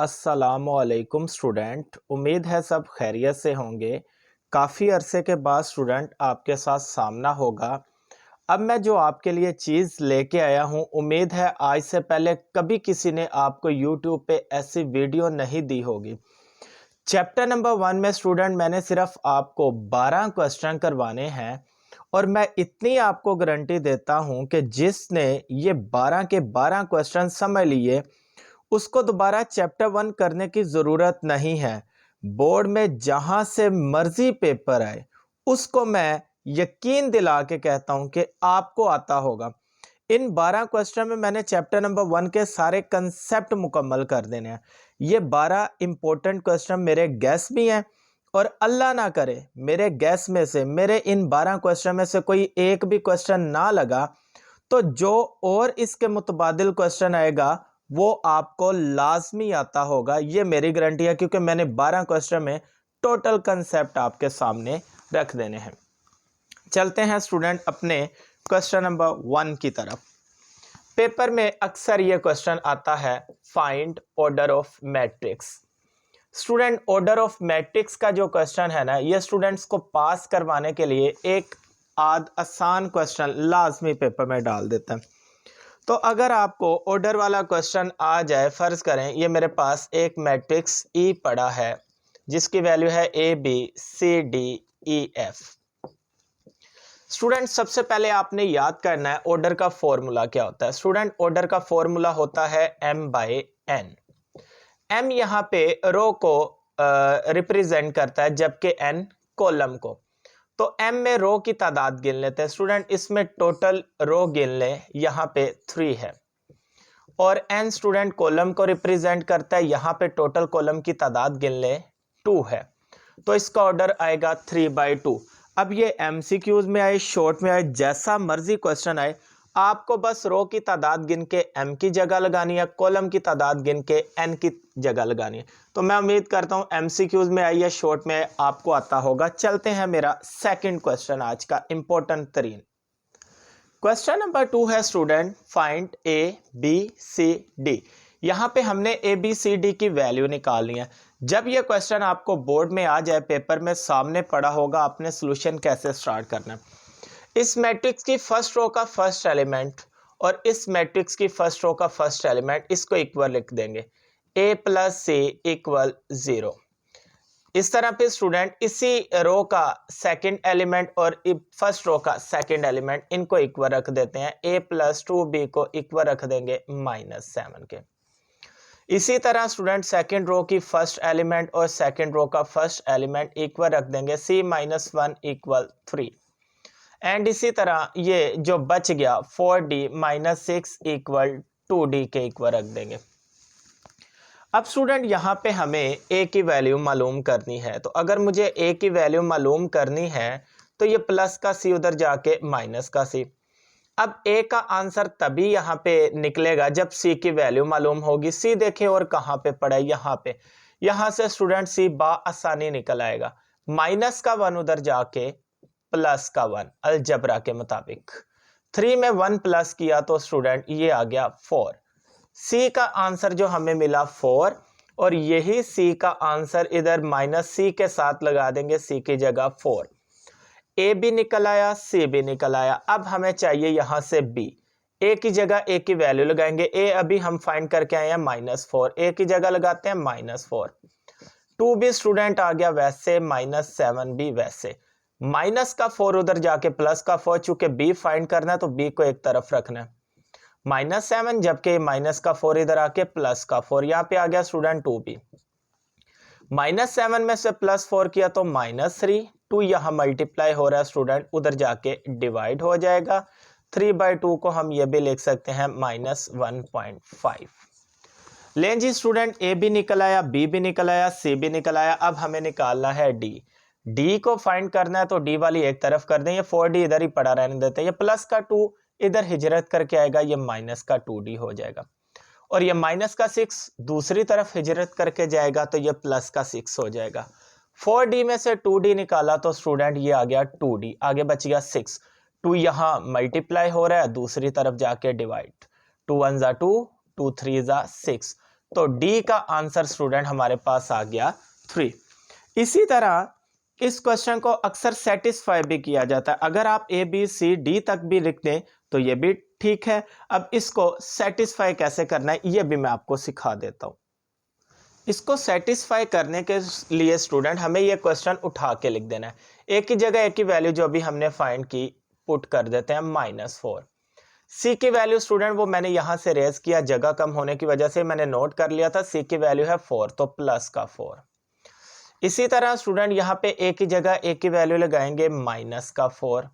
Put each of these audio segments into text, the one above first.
अस्सलामुअलैकुम स्टूडेंट। उम्मीद है सब खैरियत से होंगे। काफ़ी अरसे के बाद स्टूडेंट आपके साथ सामना होगा। अब मैं जो आपके लिए चीज़ लेके आया हूँ, उम्मीद है आज से पहले कभी किसी ने आपको यूट्यूब पे ऐसी वीडियो नहीं दी होगी। चैप्टर नंबर 1 में स्टूडेंट मैंने सिर्फ आपको 12 क्वेश्चन करवाने हैं और मैं इतनी आपको गारंटी देता हूँ कि जिसने ये 12 के 12 क्वेश्चन समझ लिए उसको दोबारा चैप्टर 1 करने की ज़रूरत नहीं है। बोर्ड में जहां से मर्जी पेपर आए उसको मैं यकीन दिला के कहता हूं कि आपको आता होगा। इन 12 क्वेश्चन में मैंने चैप्टर नंबर 1 के सारे कंसेप्ट मुकम्मल कर देने हैं। ये 12 इंपॉर्टेंट क्वेश्चन मेरे गैस भी हैं और अल्लाह ना करे मेरे गैस में से, मेरे इन 12 क्वेश्चन में से कोई एक भी क्वेश्चन ना लगा तो जो और इसके मुतबादिल क्वेश्चन आएगा वो आपको लाजमी आता होगा। ये मेरी गारंटी है क्योंकि मैंने 12 क्वेश्चन में टोटल कंसेप्ट आपके सामने रख देने हैं। चलते हैं स्टूडेंट अपने क्वेश्चन नंबर 1 की तरफ। पेपर में अक्सर ये क्वेश्चन आता है, find order of matrix. Student order of matrix का जो क्वेश्चन है ना, ये स्टूडेंट्स को पास करवाने के लिए एक आसान क्वेश्चन लाजमी पेपर में डाल देता है। तो अगर आपको ऑर्डर वाला क्वेश्चन आ जाए, फर्ज करें ये मेरे पास एक मैट्रिक्स ई पड़ा है जिसकी वैल्यू है A B C D E F. Student सबसे पहले आपने याद करना है ऑर्डर का फॉर्मूला क्या होता है। स्टूडेंट ऑर्डर का फॉर्मूला होता है m बाय n। m यहाँ पे रो को रिप्रेजेंट करता है जबकि n कॉलम को। तो m में रो की तादाद गिन लेते हैं। स्टूडेंट इसमें टोटल रो गिन ले, यहाँ पे 3 है और n स्टूडेंट कॉलम को रिप्रेजेंट करता है, यहाँ पे टोटल कॉलम की तादाद गिन ले 2 है। तो इसका ऑर्डर आएगा 3/2। अब ये MCQs में आए, शॉर्ट में आए, जैसा मर्जी क्वेश्चन आए, आपको बस रो की तादाद गिन के m की जगह लगानी है, कॉलम की तादाद गिन के n की जगह लगानी है। तो मैं उम्मीद करता हूं MCQs में आई या शॉर्ट में आपको आता होगा। चलते हैं मेरा सेकंड क्वेश्चन, आज का इंपॉर्टेंट तरीन क्वेश्चन नंबर 2 है student, find A B C D. यहाँ पे हमने ए बी सी डी की वैल्यू निकालनी है। जब ये क्वेश्चन आपको बोर्ड में आ जाए, पेपर में सामने पड़ा होगा, आपने सोल्यूशन कैसे स्टार्ट करना है। इस मैट्रिक्स की फर्स्ट रो का फर्स्ट एलिमेंट और इस मैट्रिक्स की फर्स्ट रो का फर्स्ट एलिमेंट, इसको इक्वल लिख देंगे, a प्लस सी इक्वल 0। इस तरह पे स्टूडेंट इसी रो का सेकंड एलिमेंट और फर्स्ट रो का सेकंड एलिमेंट, इनको इक्वल रख देते हैं। a प्लस 2b को इक्वल रख देंगे -7 के। इसी तरह स्टूडेंट सेकंड रो की फर्स्ट एलिमेंट और सेकंड रो का फर्स्ट एलिमेंट इक्वल रख देंगे, c - 1 इक्वल 3। एंड इसी तरह ये जो बच गया 4d - 6 इक्वल 2d के इक्वल रख देंगे। अब स्टूडेंट यहाँ पे हमें a की वैल्यू मालूम करनी है। तो अगर मुझे a की वैल्यू मालूम करनी है तो ये प्लस का c उधर जाके माइनस का c। अब a का आंसर तभी यहाँ पे निकलेगा जब c की वैल्यू मालूम होगी। c देखें और कहाँ पे पड़ा है, यहाँ पे। यहाँ से स्टूडेंट c आसानी निकल आएगा। माइनस का 1 उधर जाके प्लस का 1 अलजबरा के मुताबिक। 3 में 1 प्लस किया तो स्टूडेंट ये आ गया 4। सी का आंसर जो हमें मिला 4 और यही सी का आंसर इधर -c के साथ लगा देंगे, c की जगह 4। a भी निकल आया, c भी निकल आया। अब हमें चाहिए यहां से b। a की जगह a की वैल्यू लगाएंगे। a अभी हम फाइंड करके आए हैं -4, a की जगह लगाते हैं -4। 2 भी स्टूडेंट आ गया वैसे, -7 भी वैसे। माइनस का 4 उधर जाके प्लस का 4, चूंकि b फाइंड करना है तो b को एक तरफ रखना है, -7 जबकि माइनस का 4 इधर आके प्लस का 4। यहाँ पे आ गया स्टूडेंट 2b। -7 में से +4 किया तो -3। 2 यहाँ मल्टीप्लाई हो रहा है स्टूडेंट, उधर जाके डिवाइड हो जाएगा। 3/2 को हम ये भी लिख सकते हैं -1.5। लें जी स्टूडेंट, a भी निकल आया, b भी निकल आया, c भी निकल आया। अब हमें निकालना है d को फाइंड करना है तो d वाली एक तरफ कर दें, ये 4d इधर ही पड़ा रहने देते हैं। ये प्लस का 2 इधर हिजरत करके आएगा, ये माइनस का 2d हो जाएगा और ये माइनस का 6 दूसरी तरफ हिजरत करके जाएगा तो ये प्लस का 6 हो जाएगा। 4d में से 2d निकाला तो स्टूडेंट ये आ गया 2d, आगे बच गया 6। 2 यहाँ मल्टीप्लाई हो रहा है, दूसरी तरफ जाके डिवाइड। 2 1 = 2, 2 3 = 6। तो डी का आंसर स्टूडेंट हमारे पास आ गया 3। इसी तरह इस क्वेश्चन को अक्सर सेटिस्फाई भी किया जाता है। अगर आप ए बी सी डी तक भी लिख दें तो ये भी ठीक है। अब इसको सेटिस्फाई कैसे करना है ये भी मैं आपको सिखा देता हूं। इसको सेटिस्फाई करने के लिए स्टूडेंट हमें ये क्वेश्चन उठा के लिख देना है। एक ही जगह एक ही वैल्यू जो भी हमने फाइंड की पुट कर देते हैं -4। सी की वैल्यू स्टूडेंट वो मैंने यहां से रेज किया, जगह कम होने की वजह से मैंने नोट कर लिया था। सी की वैल्यू है 4 तो प्लस का 4। इसी तरह स्टूडेंट यहाँ पे एक ही जगह एक की वैल्यू लगाएंगे माइनस का 4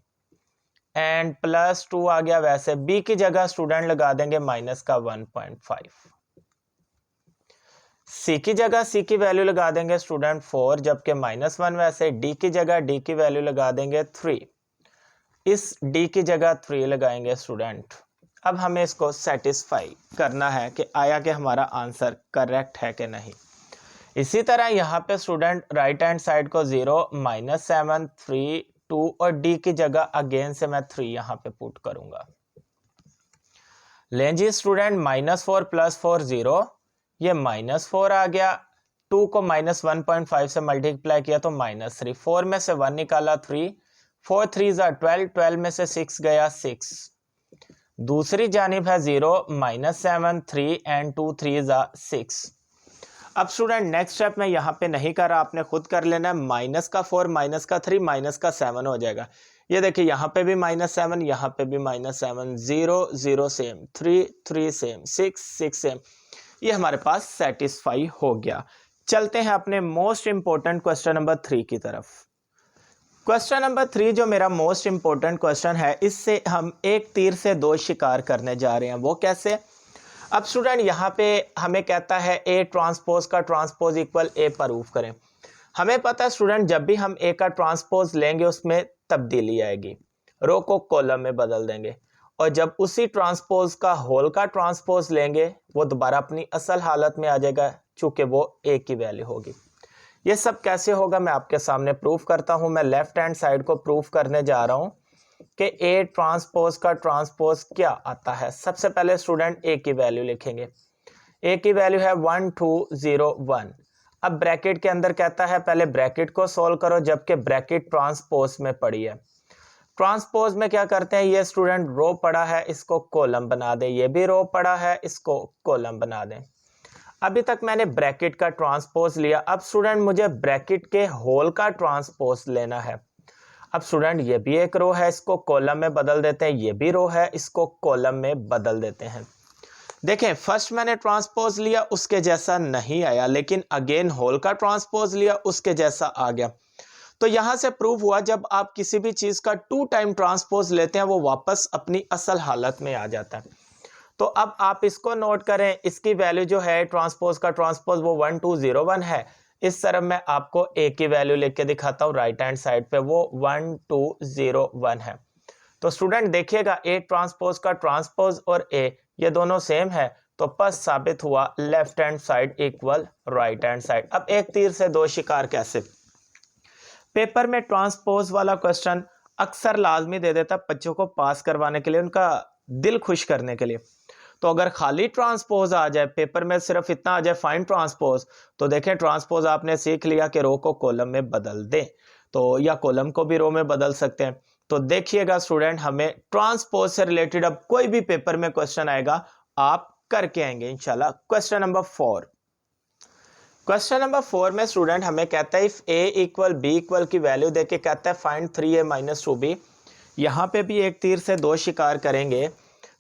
एंड +2 आ गया। वैसे बी की जगह स्टूडेंट लगा देंगे माइनस का 1.5। सी की जगह सी की वैल्यू लगा देंगे स्टूडेंट 4 जबकि -1। वैसे डी की जगह डी की वैल्यू लगा देंगे 3। इस डी की जगह 3 लगाएंगे स्टूडेंट। अब हमें इसको सेटिस्फाई करना है कि आया कि हमारा आंसर करेक्ट है कि नहीं। इसी तरह यहाँ पे स्टूडेंट राइट हैंड साइड को 0 -7 3 2 और डी की जगह अगेन से मैं 3 यहाँ पे पुट करूंगा। लें जी स्टूडेंट -4 + 4 0, ये -4 आ गया। 2 को -1.5 से मल्टीप्लाई किया तो -3। 4 में से 1 निकाला 3, 4 3 12, 12 में से 6 गया 6। दूसरी जानिब है 0 -7 3 एंड 2 3 6। अब स्टूडेंट नेक्स्ट स्टेप में यहाँ पे नहीं कर रहा, आपने खुद कर लेना है। माइनस का 4 माइनस का 3 माइनस का 7 हो जाएगा। ये देखिए यहाँ पे भी -7, यहाँ पे भी -7, 0 0 सेम, 3 3 सेम, 6 6 सेम। ये हमारे पास सेटिस्फाई हो गया। चलते हैं अपने मोस्ट इंपॉर्टेंट क्वेश्चन नंबर 3 की तरफ। क्वेश्चन नंबर 3 जो मेरा मोस्ट इंपॉर्टेंट क्वेश्चन है, इससे हम एक तीर से दो शिकार करने जा रहे हैं। वो कैसे? अब स्टूडेंट यहाँ पे हमें कहता है ए ट्रांसपोज का ट्रांसपोज इक्वल ए प्रूफ करें। हमें पता है स्टूडेंट जब भी हम ए का ट्रांसपोज लेंगे उसमें तब्दीली आएगी, रो को कॉलम में बदल देंगे। और जब उसी ट्रांसपोज का होल का ट्रांसपोज लेंगे वो दोबारा अपनी असल हालत में आ जाएगा, चूंकि वो ए की वैल्यू होगी। ये सब कैसे होगा मैं आपके सामने प्रूफ करता हूं। मैं लेफ्ट हैंड साइड को प्रूफ करने जा रहा हूं कि ए ट्रांसपोज का ट्रांसपोज क्या आता है। सबसे पहले स्टूडेंट ए की वैल्यू लिखेंगे। ए की वैल्यू है 1 2 0 1। अब ब्रैकेट के अंदर कहता है पहले ब्रैकेट को सोल्व करो, जबकि ब्रैकेट ट्रांसपोज में पड़ी है। ट्रांसपोज में क्या करते हैं, ये स्टूडेंट रो पड़ा है इसको कॉलम बना दे, ये भी रो पड़ा है इसको कॉलम बना दें। अभी तक मैंने ब्रैकेट का ट्रांसपोज लिया, अब स्टूडेंट मुझे ब्रैकेट के होल का ट्रांसपोज लेना है। अब स्टूडेंट ये भी एक रो है, इसको कॉलम में बदल देते हैं, ये भी रो है, इसको कॉलम में बदल देते हैं। देखें फर्स्ट मैंने ट्रांसपोज लिया उसके जैसा नहीं आया, लेकिन अगेन होल का ट्रांसपोज लिया उसके जैसा आ गया। तो यहां से प्रूव हुआ जब आप किसी भी चीज का 2 टाइम ट्रांसपोज लेते हैं वो वापस अपनी असल हालत में आ जाता है। तो अब आप इसको नोट करें, इसकी वैल्यू जो है ट्रांसपोज का ट्रांसपोज वो 1 2 0 1 है। इस तरफ मैं आपको ए की वैल्यू लिख के दिखाता हूँ, राइट हैंड साइड पे वो 1 2 0 1 है। तो स्टूडेंट देखिएगा ए ट्रांसपोज का ट्रांसपोज और ए ये दोनों सेम है, तो बस साबित हुआ left hand side equal right hand side. अब एक तीर से दो शिकार कैसे? पेपर में ट्रांसपोज वाला क्वेश्चन अक्सर लाजमी दे देता बच्चों को पास करवाने के लिए, उनका दिल खुश करने के लिए। तो अगर खाली ट्रांसपोज आ जाए पेपर में, सिर्फ इतना आ जाए फाइंड ट्रांसपोज, तो देखें ट्रांसपोज आपने सीख लिया कि रो को कॉलम में बदल दें, तो या कॉलम को भी रो में बदल सकते हैं। तो देखिएगा स्टूडेंट हमें ट्रांसपोज से रिलेटेड अब कोई भी पेपर में क्वेश्चन आएगा आप करके आएंगे इंशाल्लाह। Question number 4। क्वेश्चन नंबर 4 में स्टूडेंट हमें कहता है if A equal B equal की वैल्यू देके कहता है फाइंड 3a - 2b। यहाँ पे भी एक तीर से दो शिकार करेंगे।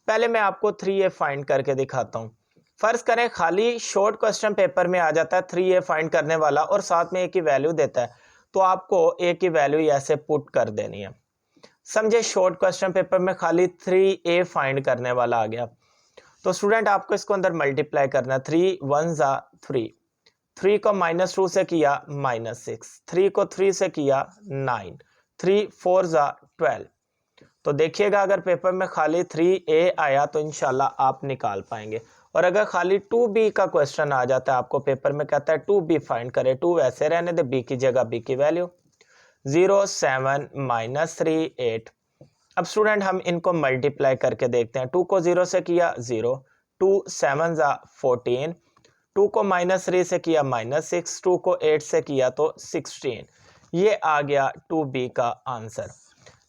पहले मैं आपको 3a फाइंड करके दिखाता हूँ। फर्ज करें खाली शॉर्ट क्वेश्चन पेपर में आ जाता है 3a फाइंड करने वाला और साथ में a की वैल्यू देता है, तो आपको a की वैल्यू ऐसे पुट कर देनी है। समझे शॉर्ट क्वेश्चन पेपर में खाली 3a फाइंड करने वाला आ गया, तो स्टूडेंट आपको इसको अंदर मल्टीप्लाई करना है। 3 1 3, 3 को -2 से किया -6, 3 को 3 से किया 9, 3 4 12। तो देखिएगा अगर पेपर में खाली 3a आया तो इंशाल्लाह आप निकाल पाएंगे। और अगर खाली 2b का क्वेश्चन आ जाता है, आपको पेपर में कहता है 2b फाइंड करे, 2 वैसे रहने दे, b की जगह b की वैल्यू 0 7 -3 8। अब स्टूडेंट हम इनको मल्टीप्लाई करके देखते हैं। 2 को 0 से किया 0, 2 7 14, 2 को -3 से किया -6, 2 को 8 से किया तो 16। ये आ गया 2B का आंसर।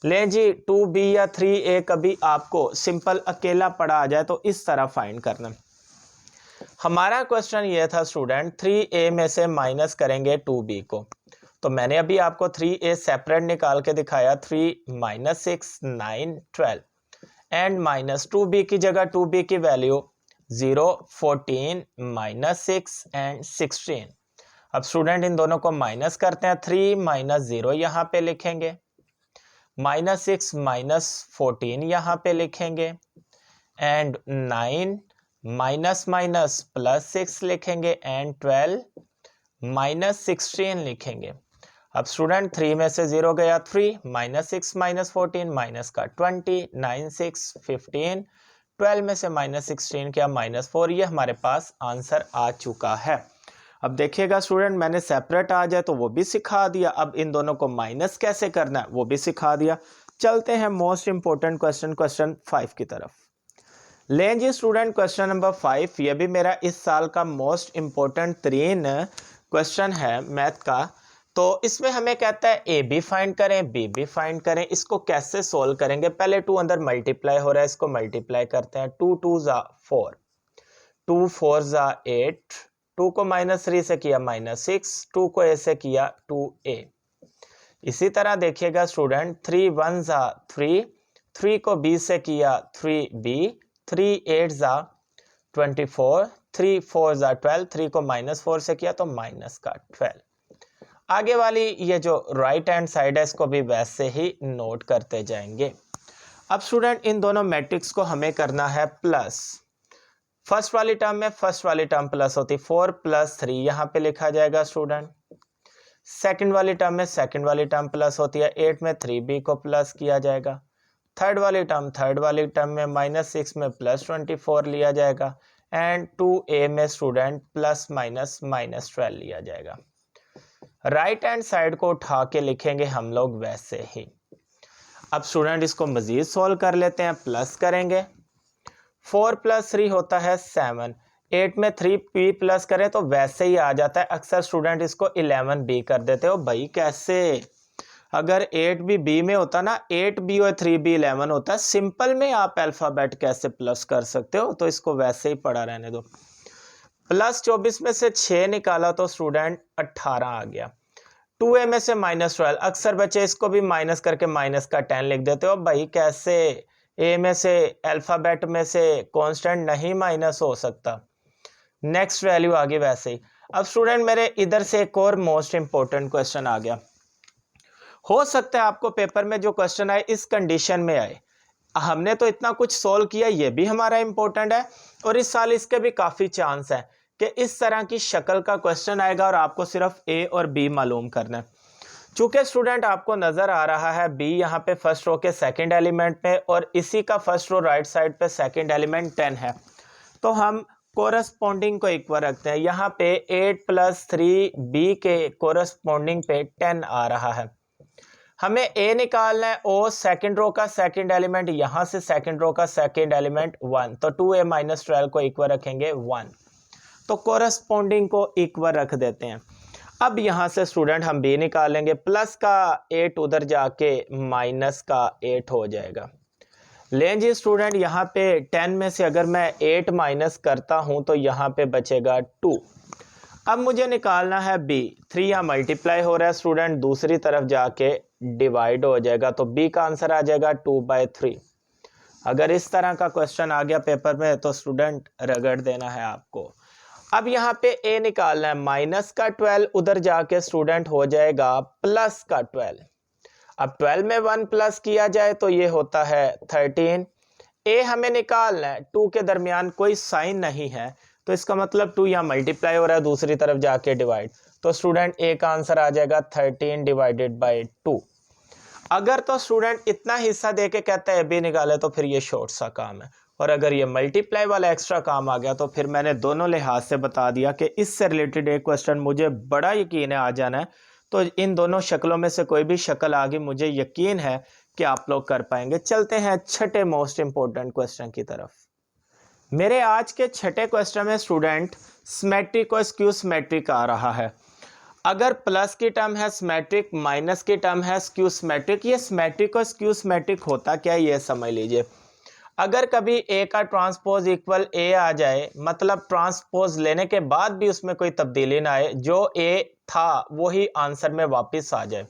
ले जी 2B या 3A कभी आपको सिंपल अकेला पड़ा आ जाए तो इस तरह फाइंड करना। हमारा क्वेश्चन ये था स्टूडेंट 3A में से माइनस करेंगे 2B को, तो मैंने अभी आपको 3A सेपरेट निकाल के दिखाया। 3 - 6 9 12 एंड माइनस 2B की जगह 2B की वैल्यू 0 14 -6 एंड 16। अब स्टूडेंट इन दोनों को माइनस करते हैं। 3 - 0 यहाँ पे लिखेंगे, -6 - 14 यहाँ पे लिखेंगे एंड 9 माइनस माइनस +6 लिखेंगे एंड 12 - 16 लिखेंगे। अब स्टूडेंट 3 में से 0 गया 3, -6 - 14 माइनस का 20, 9 6 15, 12 में से -16 क्या -4। ये हमारे पास आंसर आ चुका है। अब देखिएगा स्टूडेंट मैंने सेपरेट आ जाए तो वो भी सिखा दिया, अब इन दोनों को माइनस कैसे करना है वो भी सिखा दिया। चलते हैं मोस्ट इंपोर्टेंट क्वेश्चन 5 की तरफ। लें जी स्टूडेंट क्वेश्चन नंबर 5, ये भी मेरा इस साल का मोस्ट इंपोर्टेंट तरीन क्वेश्चन है मैथ का। तो इसमें हमें कहता है ए बी फाइंड करें, बी बी फाइंड करें। इसको कैसे सोल्व करेंगे? पहले 2 अंदर मल्टीप्लाई हो रहा है, इसको मल्टीप्लाई करते हैं। 2 2 ज़ा 4, 2 4 ज़ा 8, 2 को -3 से किया -6, 2 को ए से किया 2A। इसी तरह देखिएगा स्टूडेंट 3 1 ज़ा 3, 3 को B से किया 3B, 3 8 ज़ा 24, 3 4 ज़ा 12, 3 को -4 से किया तो माइनस का 12। आगे वाली ये जो राइट हैंड साइड है इसको भी वैसे ही नोट करते जाएंगे। अब स्टूडेंट इन दोनों मैट्रिक्स को हमें करना है प्लस। फर्स्ट वाली टर्म में फर्स्ट वाली टर्म प्लस होती, 4 + 3 यहाँ पे लिखा जाएगा स्टूडेंट। सेकंड वाली टर्म में सेकंड वाली टर्म प्लस होती है, 8 में 3B को प्लस किया जाएगा। थर्ड वाली टर्म में -6 में +24 लिया जाएगा एंड 2A में स्टूडेंट ±-12 लिया जाएगा। राइट हैंड साइड को उठा के लिखेंगे हम लोग वैसे ही। अब स्टूडेंट इसको मजीद सॉल्व कर लेते हैं, प्लस करेंगे। 4 + 3 होता है 7, 8 में 3B प्लस करें तो वैसे ही आ जाता है। अक्सर स्टूडेंट इसको 11B कर देते हो। भाई कैसे? अगर 8B B में होता ना, 8B और 3B 11 होता है। सिंपल में आप अल्फ़ाबेट कैसे प्लस कर सकते हो? तो इसको वैसे ही पड़ा रहने दो। +24 में से 6 निकाला तो स्टूडेंट 18 आ गया। 2A में से -12, अक्सर बच्चे इसको भी माइनस करके माइनस का 10 लिख देते हो। भाई कैसे? ए में से अल्फ़ाबेट में से कांस्टेंट नहीं माइनस हो सकता। नेक्स्ट वैल्यू आ गई वैसे ही। अब स्टूडेंट मेरे इधर से एक और मोस्ट इंपॉर्टेंट क्वेश्चन आ गया। हो सकता है आपको पेपर में जो क्वेश्चन आए इस कंडीशन में आए। हमने तो इतना कुछ सोल्व किया, ये भी हमारा इंपॉर्टेंट है और इस साल इसके भी काफ़ी चांस है कि इस तरह की शक्ल का क्वेश्चन आएगा और आपको सिर्फ ए और बी मालूम करना है। चूंकि स्टूडेंट आपको नजर आ रहा है बी यहाँ पे फर्स्ट रो के सेकंड एलिमेंट पे और इसी का फर्स्ट रो राइट साइड पे सेकंड एलिमेंट 10 है, तो हम कोरस्पॉन्डिंग को इक्वल रखते हैं। यहाँ पे 8 + 3 बी के कोरस्पॉन्डिंग पे 10 आ रहा है। हमें ए निकालना है, ओ सेकंड रो का सेकंड एलिमेंट, यहाँ से सेकंड रो का सेकंड एलिमेंट 1, तो 2A - 12 को इक्वल रखेंगे 1, तो कोरस्पॉन्डिंग को इक्वल रख देते हैं। अब यहाँ से स्टूडेंट हम बी निकालेंगे, प्लस का 8 उधर जाके माइनस का 8 हो जाएगा। लें जी स्टूडेंट यहाँ पे 10 में से अगर मैं 8 माइनस करता हूँ तो यहाँ पे बचेगा 2। अब मुझे निकालना है बी। 3 यहाँ मल्टीप्लाई हो रहा है स्टूडेंट, दूसरी तरफ जाके डिवाइड हो जाएगा, तो बी का आंसर आ जाएगा 2/3। अगर इस तरह का क्वेश्चन आ गया पेपर में तो स्टूडेंट रगड़ देना है आपको। अब यहाँ पे ए निकालना है, माइनस का 12 उधर जाके स्टूडेंट हो जाएगा प्लस का 12। अब 12 में 1 प्लस किया जाए तो ये होता है 13। ए हमें निकालना है, 2 के दरमियान कोई साइन नहीं है तो इसका मतलब 2 यहाँ मल्टीप्लाई हो रहा है, दूसरी तरफ जाके डिवाइड, तो स्टूडेंट ए का आंसर आ जाएगा 13 / 2। अगर तो स्टूडेंट इतना हिस्सा दे के कहता है बी निकाले तो फिर ये शॉर्ट सा काम है, और अगर ये मल्टीप्लाई वाला एक्स्ट्रा काम आ गया तो फिर मैंने दोनों लिहाज से बता दिया कि इससे रिलेटेड एक क्वेश्चन मुझे बड़ा यकीन है आ जाना है। तो इन दोनों शक्लों में से कोई भी शक्ल आ गई, मुझे यकीन है कि आप लोग कर पाएंगे। चलते हैं छठे मोस्ट इंपोर्टेंट क्वेश्चन की तरफ। मेरे आज के छठे क्वेश्चन में स्टूडेंट सिमेट्रिक और स्क्यू सिमेट्रिक आ रहा है। अगर प्लस की टर्म है सिमेट्रिक, माइनस की टर्म है स्क्यू सिमेट्रिक। ये सिमेट्रिक और स्क्यू सिमेट्रिक होता क्या है ये समझ लीजिए। अगर कभी ए का ट्रांसपोज इक्वल ए आ जाए, मतलब ट्रांसपोज लेने के बाद भी उसमें कोई तब्दीली ना आए, जो ए था वही आंसर में वापस आ जाए,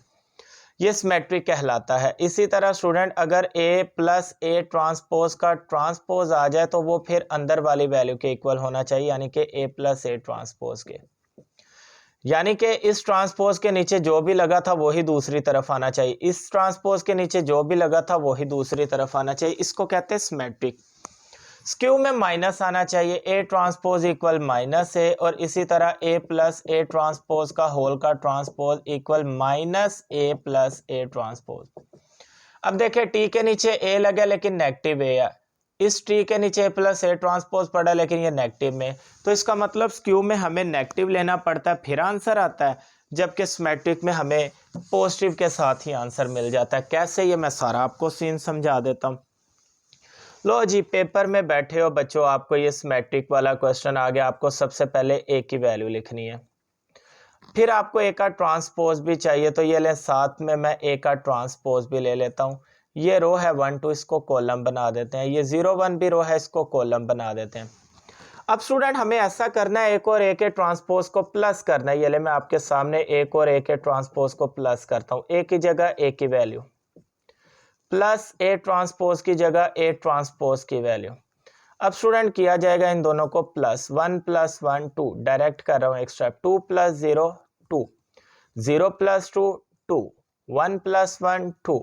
ये सिमेट्रिक कहलाता है। इसी तरह स्टूडेंट अगर ए प्लस ए ट्रांसपोज का ट्रांसपोज आ जाए तो वो फिर अंदर वाली वैल्यू के इक्वल होना चाहिए, यानी कि ए प्लस ए ट्रांसपोज के, यानी कि इस ट्रांसपोज के नीचे जो भी लगा था वही दूसरी तरफ आना चाहिए, इस ट्रांसपोज के नीचे जो भी लगा था वही दूसरी तरफ आना चाहिए। इसको कहते हैं सिमेट्रिक। स्क्यू में माइनस आना चाहिए, ए ट्रांसपोज इक्वल माइनस ए, और इसी तरह ए प्लस ए ट्रांसपोज का होल का transpose equal minus A plus A transpose. अब देखिए टी के नीचे ए लगा लेकिन नेगेटिव ए है, इस टी के नीचे ए प्लस ए ट्रांसपोज पड़ा लेकिन ये नेगेटिव में, तो इसका मतलब स्क्यू में हमें नेगेटिव लेना पड़ता है फिर आंसर आता है, जबकि सिमेट्रिक में हमें पॉजिटिव के साथ ही आंसर मिल जाता है। कैसे, ये मैं सारा आपको सीन समझा देता हूँ। लो जी, पेपर में बैठे हो बच्चों, आपको ये सिमेट्रिक वाला क्वेश्चन आ गया। आपको सबसे पहले ए की वैल्यू लिखनी है, फिर आपको ए का ट्रांसपोज भी चाहिए, तो ये ले साथ में मैं ए का ट्रांसपोज भी ले लेता हूँ। ये रो है 1 2, इसको कॉलम बना देते हैं। ये 0 1 भी रो है, इसको कॉलम बना देते हैं। अब स्टूडेंट हमें ऐसा करना है, एक और ए के ट्रांसपोज को प्लस करना है। ये ले मैं आपके सामने एक और ए के ट्रांसपोज को प्लस करता हूँ। ए की जगह ए की वैल्यू प्लस ए ट्रांसपोज की जगह ए ट्रांसपोज की वैल्यू। अब स्टूडेंट किया जाएगा इन दोनों को प्लस, 1 + 1 2, डायरेक्ट कर रहा हूँ एक स्टेप, 2 + 0 2, 0 + 2 2, 1 + 1 2।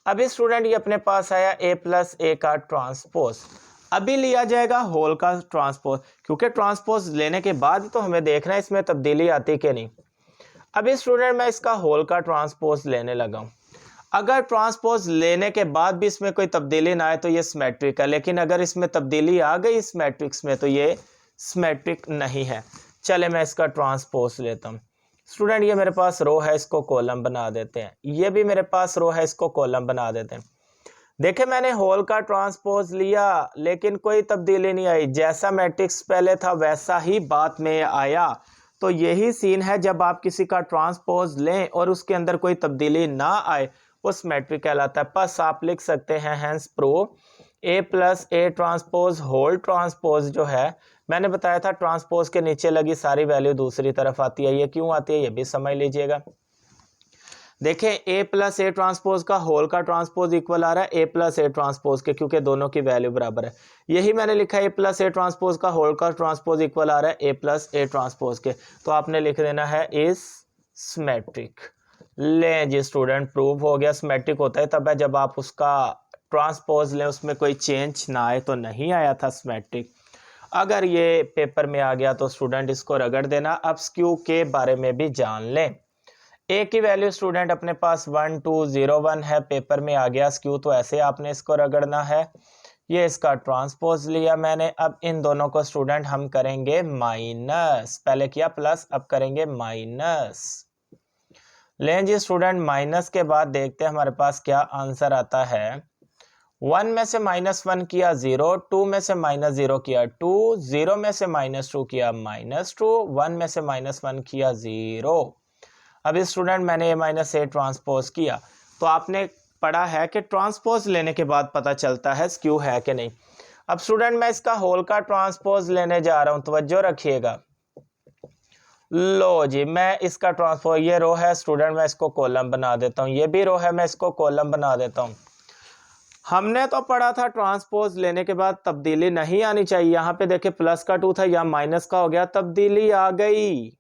अभी स्टूडेंट ये अपने पास आया ए प्लस ए का ट्रांसपोज। अभी लिया जाएगा होल का ट्रांसपोज, क्योंकि ट्रांसपोज लेने के बाद तो हमें देखना है इसमें तब्दीली आती कि नहीं। अभी स्टूडेंट मैं इसका होल का ट्रांसपोज लेने लगा हूँ। अगर ट्रांसपोज लेने के बाद भी इसमें कोई तब्दीली ना आए तो ये सिमेट्रिक है, लेकिन अगर इसमें तब्दीली आ गई इस मैट्रिक्स में तो ये सिमेट्रिक नहीं है। चले मैं इसका ट्रांसपोज लेता हूँ। स्टूडेंट ये मेरे पास रो है, इसको कॉलम बना देते हैं। ये भी मेरे पास रो है, इसको कॉलम बना देते हैं। देखे मैंने होल का ट्रांसपोज लिया लेकिन कोई तब्दीली नहीं आई, जैसा मैट्रिक्स पहले था वैसा ही बाद में आया। तो यही सीन है, जब आप किसी का ट्रांसपोज लें और उसके अंदर कोई तब्दीली ना आए वो सिमेट्रिक कहलाता है। बस आप लिख सकते हैं hence prove A plus A transpose whole transpose जो है, मैंने बताया था ट्रांसपोज के नीचे लगी सारी वैल्यू दूसरी तरफ आती है। ये क्यों आती है ये भी समझ लीजिएगा। देखें ए प्लस ए ट्रांसपोज का होल का ट्रांसपोज इक्वल आ रहा है ए प्लस ए ट्रांसपोज के, क्योंकि दोनों की वैल्यू बराबर है। यही मैंने लिखा है ए प्लस ए ट्रांसपोज का होल का ट्रांसपोज इक्वल आ रहा है ए प्लस ए ट्रांसपोज के, तो आपने लिख देना है इज सिमेट्रिक। लें जी स्टूडेंट, प्रूव हो गया। सिमेट्रिक होता है तब है जब आप उसका ट्रांसपोज लें उसमें कोई चेंज ना आए, तो नहीं आया था सिमेट्रिक। अगर ये पेपर में आ गया तो स्टूडेंट इसको रगड़ देना। अब स्क्यू के बारे में भी जान लें। ए की वैल्यू स्टूडेंट अपने पास 1 2 0 1 है, पेपर में आ गया स्क्यू, तो ऐसे आपने इसको रगड़ना है। ये इसका ट्रांसपोज लिया मैंने। अब इन दोनों को स्टूडेंट हम करेंगे माइनस, पहले किया प्लस अब करेंगे माइनस। लें जी स्टूडेंट, माइनस के बाद देखते हैं हमारे पास क्या आंसर आता है। 1 में से -1 किया 0, 2 में से -0 किया 2, 0 में से -2 किया -2, 1 में से -1 किया 0। अब स्टूडेंट मैंने ये -a ट्रांसपोज किया, तो आपने पढ़ा है कि ट्रांसपोज लेने के बाद पता चलता है स्क्यू है कि नहीं। अब स्टूडेंट मैं इसका होल का ट्रांसपोज लेने जा रहा हूं, तवज्जो रखिएगा। लो जी, मैं इसका ट्रांसपोज, ये रो है स्टूडेंट, मैं इसको कॉलम बना देता हूँ। ये भी रो है, मैं इसको कॉलम बना देता हूँ। हमने तो पढ़ा था ट्रांसपोज लेने के बाद तब्दीली नहीं आनी चाहिए। यहाँ पे देखिए प्लस का 2 था, या माइनस का हो गया, तब्दीली आ गई।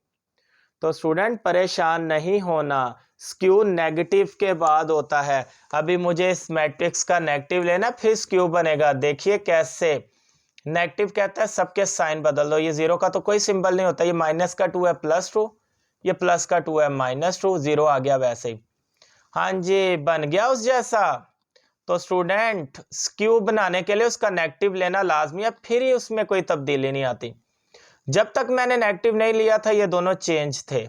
तो स्टूडेंट परेशान नहीं होना, स्क्यू नेगेटिव के बाद होता है। अभी मुझे इस मैट्रिक्स का नेगेटिव लेना फिर स्क्यू बनेगा। देखिए कैसे, नेगेटिव कहता है सबके साइन बदल दो। ये 0 का तो कोई सिंबल नहीं होता, ये माइनस का 2 है +2, ये प्लस का 2 है -2, 0 आ गया वैसे ही। हाँ जी, बन गया उस जैसा। तो स्टूडेंट स्क्यू बनाने के लिए उसका नेगेटिव लेना लाजमी है, फिर ही उसमें कोई तब्दीली नहीं आती। जब तक मैंने नेगेटिव नहीं लिया था ये दोनों चेंज थे,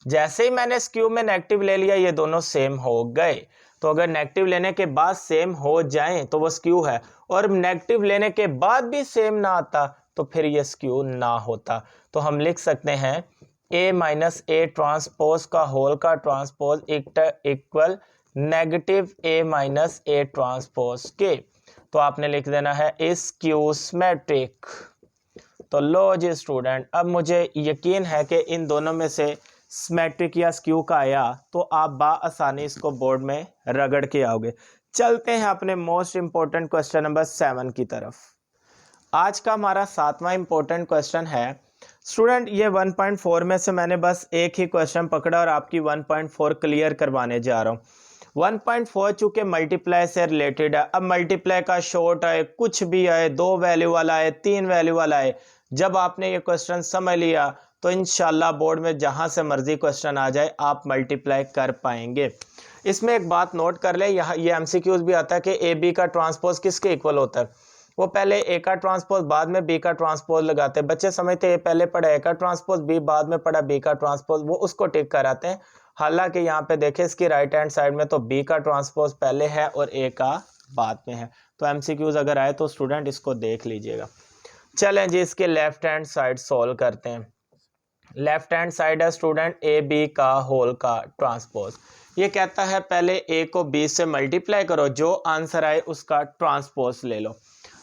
जैसे ही मैंने स्क्यू में नेगेटिव ले लिया ये दोनों सेम हो गए। तो अगर नेगेटिव लेने के बाद सेम हो जाएं तो वो स्क्यू है, और नेगेटिव लेने के बाद भी सेम ना आता तो फिर ये स्क्यू ना होता। तो हम लिख सकते हैं a माइनस ए ट्रांसपोज का होल का transpose equal negative a minus A transpose के। तो आपने लिख देना है इज स्क्यू सिमेट्रिक। तो लो जी स्टूडेंट, अब मुझे यकीन है कि इन दोनों में से सिमेट्रिक या स्क्यू का आया तो आप बाआसानी इसको बोर्ड में रगड़ के आओगे। चलते हैं अपने मोस्ट इंपॉर्टेंट क्वेश्चन नंबर 7 की तरफ। आज का हमारा 7वां इंपॉर्टेंट क्वेश्चन है स्टूडेंट, ये 1.4 में से मैंने बस एक ही क्वेश्चन पकड़ा और आपकी 1.4 क्लियर करवाने जा रहा हूँ। 1.4 चूंकि मल्टीप्लाई से रिलेटेड है, अब मल्टीप्लाई का शॉर्ट आए, कुछ भी आए, 2 वैल्यू वाला आए, 3 वैल्यू वाला आए, जब आपने ये क्वेश्चन समझ लिया तो इंशाल्लाह बोर्ड में जहां से मर्जी क्वेश्चन आ जाए आप मल्टीप्लाई कर पाएंगे। इसमें एक बात नोट कर ले, यहाँ ये एमसीक्यूज भी आता है कि ए बी का ट्रांसपोज किसके इक्वल होता है। वो पहले ए का ट्रांसपोज बाद में बी का ट्रांसपोज लगाते हैं। बच्चे समझते हैं पहले पढ़ा ए का ट्रांसपोज, बी बाद में पढ़ा बी का ट्रांसपोज, वो उसको टिक कराते हैं। हालांकि यहाँ पे देखें इसकी राइट हैंड साइड में तो बी का ट्रांसपोज पहले है और ए का बाद में है। तो एमसीक्यूज अगर आए तो स्टूडेंट इसको देख लीजिएगा। चलें जी, इसके लेफ्ट हैंड साइड सॉल्व करते हैं। लेफ्ट हैंड साइड है स्टूडेंट ए बी का होल का ट्रांसपोज। ये कहता है पहले ए को बी से मल्टीप्लाई करो, जो आंसर आए उसका ट्रांसपोज ले लो।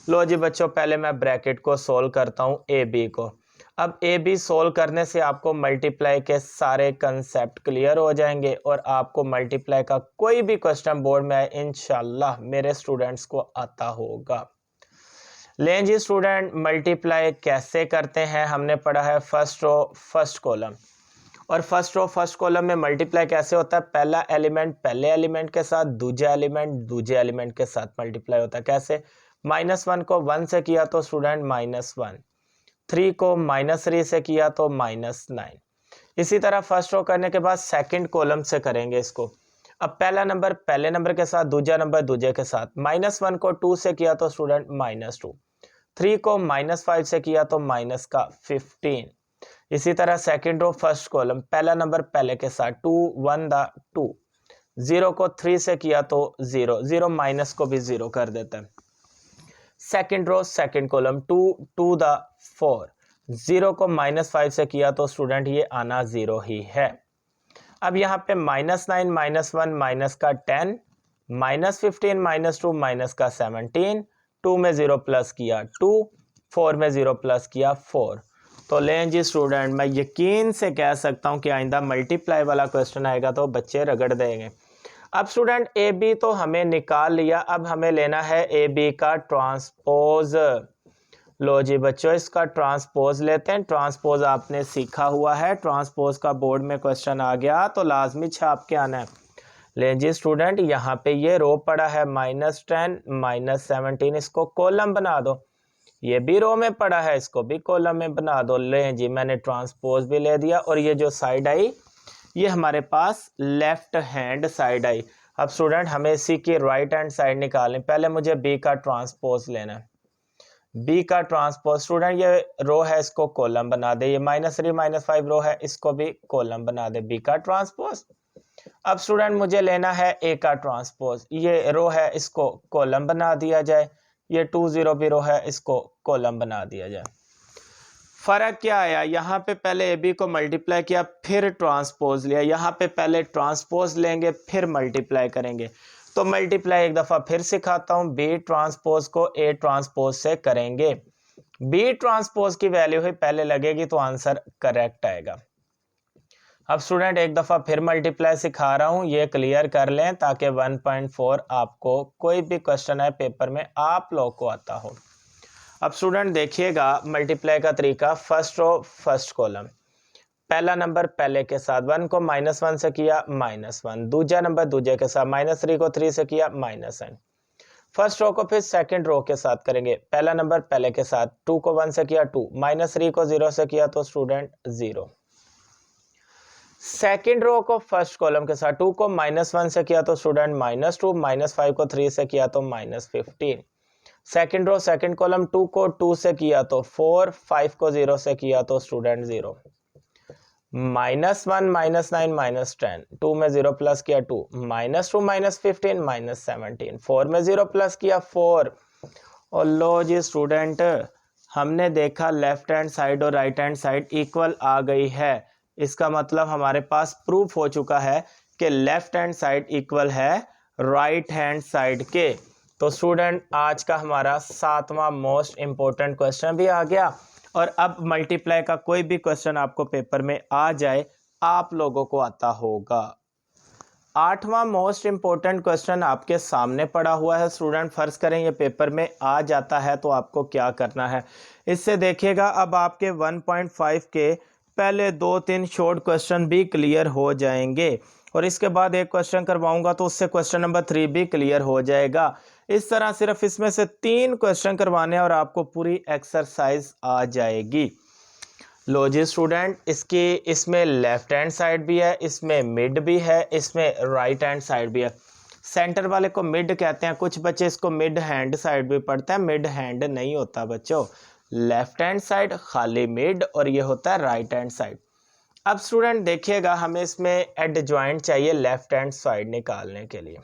लो जी बच्चों, पहले मैं ब्रैकेट को सोल्व करता हूँ ए बी को। अब ए बी सोल्व करने से आपको मल्टीप्लाई के सारे कंसेप्ट क्लियर हो जाएंगे और आपको मल्टीप्लाई का कोई भी क्वेश्चन बोर्ड में आए इंशाल्लाह मेरे स्टूडेंट्स को आता होगा। लें जी स्टूडेंट, मल्टीप्लाई कैसे करते हैं हमने पढ़ा है फर्स्ट रो फर्स्ट कॉलम, और फर्स्ट रो फर्स्ट कॉलम में मल्टीप्लाई कैसे होता है, पहला एलिमेंट पहले एलिमेंट के साथ, दूसरा एलिमेंट दूसरे एलिमेंट के साथ मल्टीप्लाई होता है। कैसे, -1 को 1 से किया तो स्टूडेंट -1, 3 को -3 से किया तो -9। इसी तरह फर्स्ट रो करने के बाद सेकंड कॉलम से करेंगे इसको। अब पहला नंबर पहले नंबर के साथ, दूसरा नंबर दूसरे के साथ। -1 को 2 से किया तो स्टूडेंट -2, 3 को -5 से किया तो -15। इसी तरह सेकंड रो फर्स्ट कॉलम, पहला नंबर पहले के साथ, 2 1 दा 2, 0 को 3 से किया तो 0, 0 माइनस को भी 0 कर देता है। सेकंड रो सेकंड कॉलम, 2 2 दा 4, 0 को -5 से किया तो स्टूडेंट ये आना 0 ही है। अब यहाँ पे -9 -1 माइनस का 10, -15 -2 माइनस का 17, 2 में 0 प्लस किया 2, 4 में 0 प्लस किया 4। तो लें जी स्टूडेंट, मैं यकीन से कह सकता हूँ कि आइंदा मल्टीप्लाई वाला क्वेश्चन आएगा तो बच्चे रगड़ देंगे। अब स्टूडेंट ए बी तो हमें निकाल लिया, अब हमें लेना है ए बी का ट्रांसपोज। लो जी बच्चों, इसका ट्रांसपोज लेते हैं। ट्रांसपोज आपने सीखा हुआ है, ट्रांसपोज का बोर्ड में क्वेश्चन आ गया तो लाजमी छाप के आना है। ले जी स्टूडेंट, यहाँ पे ये रो पड़ा है -10 -17, इसको कॉलम बना दो। ये भी रो में पड़ा है, इसको भी कॉलम में बना दो। ले जी, मैंने ट्रांसपोज भी ले दिया और ये जो साइड आई ये हमारे पास लेफ्ट हैंड साइड आई। अब स्टूडेंट हमें इसी की राइट हैंड साइड निकालनी। पहले मुझे बी का ट्रांसपोज लेना है। बी का ट्रांसपोज स्टूडेंट, ये रो है इसको कॉलम बना दे। ये -3 -5 रो है, इसको भी कॉलम बना दे बी का ट्रांसपोज। अब स्टूडेंट मुझे लेना है ए का ट्रांसपोज। ये रो है इसको कॉलम बना दिया जाए। ये 2 0 भी रो है, इसको कॉलम बना दिया जाए। फर्क क्या आया, यहाँ पे पहले ए बी को मल्टीप्लाई किया फिर ट्रांसपोज लिया। यहाँ पे पहले ट्रांसपोज लेंगे फिर मल्टीप्लाई करेंगे। तो मल्टीप्लाई एक दफा फिर सिखाता हूँ, बी ट्रांसपोज को ए ट्रांसपोज से करेंगे। बी ट्रांसपोज की वैल्यू ही पहले लगेगी तो आंसर करेक्ट आएगा। अब स्टूडेंट एक दफा फिर मल्टीप्लाई सिखा रहा हूँ, ये क्लियर कर लें ताकि 1.4 आपको कोई भी क्वेश्चन है पेपर में आप लोग को आता हो। अब स्टूडेंट देखिएगा मल्टीप्लाई का तरीका, फर्स्ट रो फर्स्ट कॉलम, पहला नंबर पहले के साथ, 1 को -1 से किया -1, दूसरा नंबर दूसरे के साथ, -3 को 3 से किया -n। फर्स्ट रो को फिर सेकंड रो के साथ करेंगे, पहला नंबर पहले के साथ, 2 को 1 से किया 2, -3 को 0 से किया तो स्टूडेंट 0। सेकंड रो को फर्स्ट कॉलम के साथ, 2 को -1 से किया तो स्टूडेंट -2, -5 को 3 से किया तो -15। सेकंड रो सेकंड कॉलम, 2 को 2 से किया तो 4, 5 को 0 से किया तो स्टूडेंट 0। -1 -9 -10, 2 में 0 प्लस किया 2, -2 -15 -17, 4 में 0 प्लस किया 4, और लो जी स्टूडेंट, हमने देखा लेफ्ट हैंड साइड और राइट हैंड साइड इक्वल आ गई है। इसका मतलब हमारे पास प्रूफ हो चुका है कि लेफ्ट हैंड साइड इक्वल है राइट हैंड साइड के। तो स्टूडेंट आज का हमारा 7वां मोस्ट इंपॉर्टेंट क्वेश्चन भी आ गया। और अब मल्टीप्लाई का कोई भी क्वेश्चन आपको पेपर में आ जाए, आप लोगों को आता होगा। 8वां मोस्ट इंपॉर्टेंट क्वेश्चन आपके सामने पड़ा हुआ है स्टूडेंट। फर्ज करें ये पेपर में आ जाता है तो आपको क्या करना है, इससे देखिएगा अब आपके 1.5 के पहले 2-3 शॉर्ट क्वेश्चन भी क्लियर हो जाएंगे और इसके बाद एक क्वेश्चन करवाऊंगा तो उससे क्वेश्चन नंबर 3 भी क्लियर हो जाएगा। इस तरह सिर्फ इसमें से 3 क्वेश्चन करवाने और आपको पूरी एक्सरसाइज आ जाएगी। लो जी स्टूडेंट, इसमें लेफ्ट हैंड साइड भी है, इसमें मिड भी है, इसमें राइट हैंड साइड भी है। सेंटर वाले को मिड कहते हैं, कुछ बच्चे इसको मिड हैंड साइड भी पढ़ते हैं। मिड हैंड नहीं होता बच्चों, लेफ्ट हैंड साइड खाली मिड और ये होता है राइट हैंड साइड। अब स्टूडेंट देखिएगा, हमें इसमें एडजॉइंट चाहिए लेफ्ट हैंड साइड निकालने के लिए।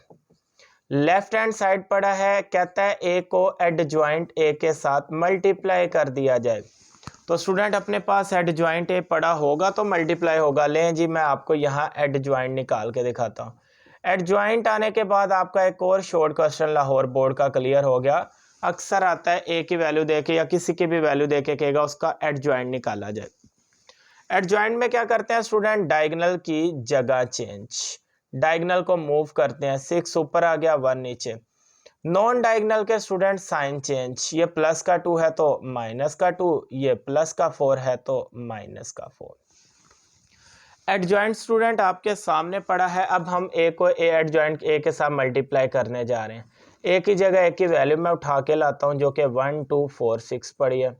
लेफ्ट हैंड साइड पड़ा है, कहता है ए को एडजॉइंट ए के साथ मल्टीप्लाई कर दिया जाए। तो स्टूडेंट अपने पास एडजॉइंट ए पड़ा होगा तो मल्टीप्लाई होगा। लें जी, मैं आपको यहाँ एडजॉइंट निकाल के दिखाता हूँ। एडजॉइंट आने के बाद आपका एक और शॉर्ट क्वेश्चन लाहौर बोर्ड का क्लियर हो गया। अक्सर आता है ए की वैल्यू देके या किसी की भी वैल्यू देके कहेगा उसका एडजॉइंट निकाला जाए। एडजॉइंट में क्या करते हैं स्टूडेंट, डायगोनल की जगह चेंज, डायगोनल को मूव करते हैं। 6 ऊपर आ गया, 1 नीचे। नॉन डायगोनल के स्टूडेंट साइन चेंज, ये प्लस का 2 है तो माइनस का 2, ये प्लस का 4 है तो माइनस का 4। एडजॉइंट स्टूडेंट आपके सामने पड़ा है। अब हम ए को एडजॉइंट ए के साथ मल्टीप्लाई करने जा रहे हैं। ए की जगह ए की वैल्यू मैं उठा के लाता हूं जो कि 1 2 4 6 पड़ी है।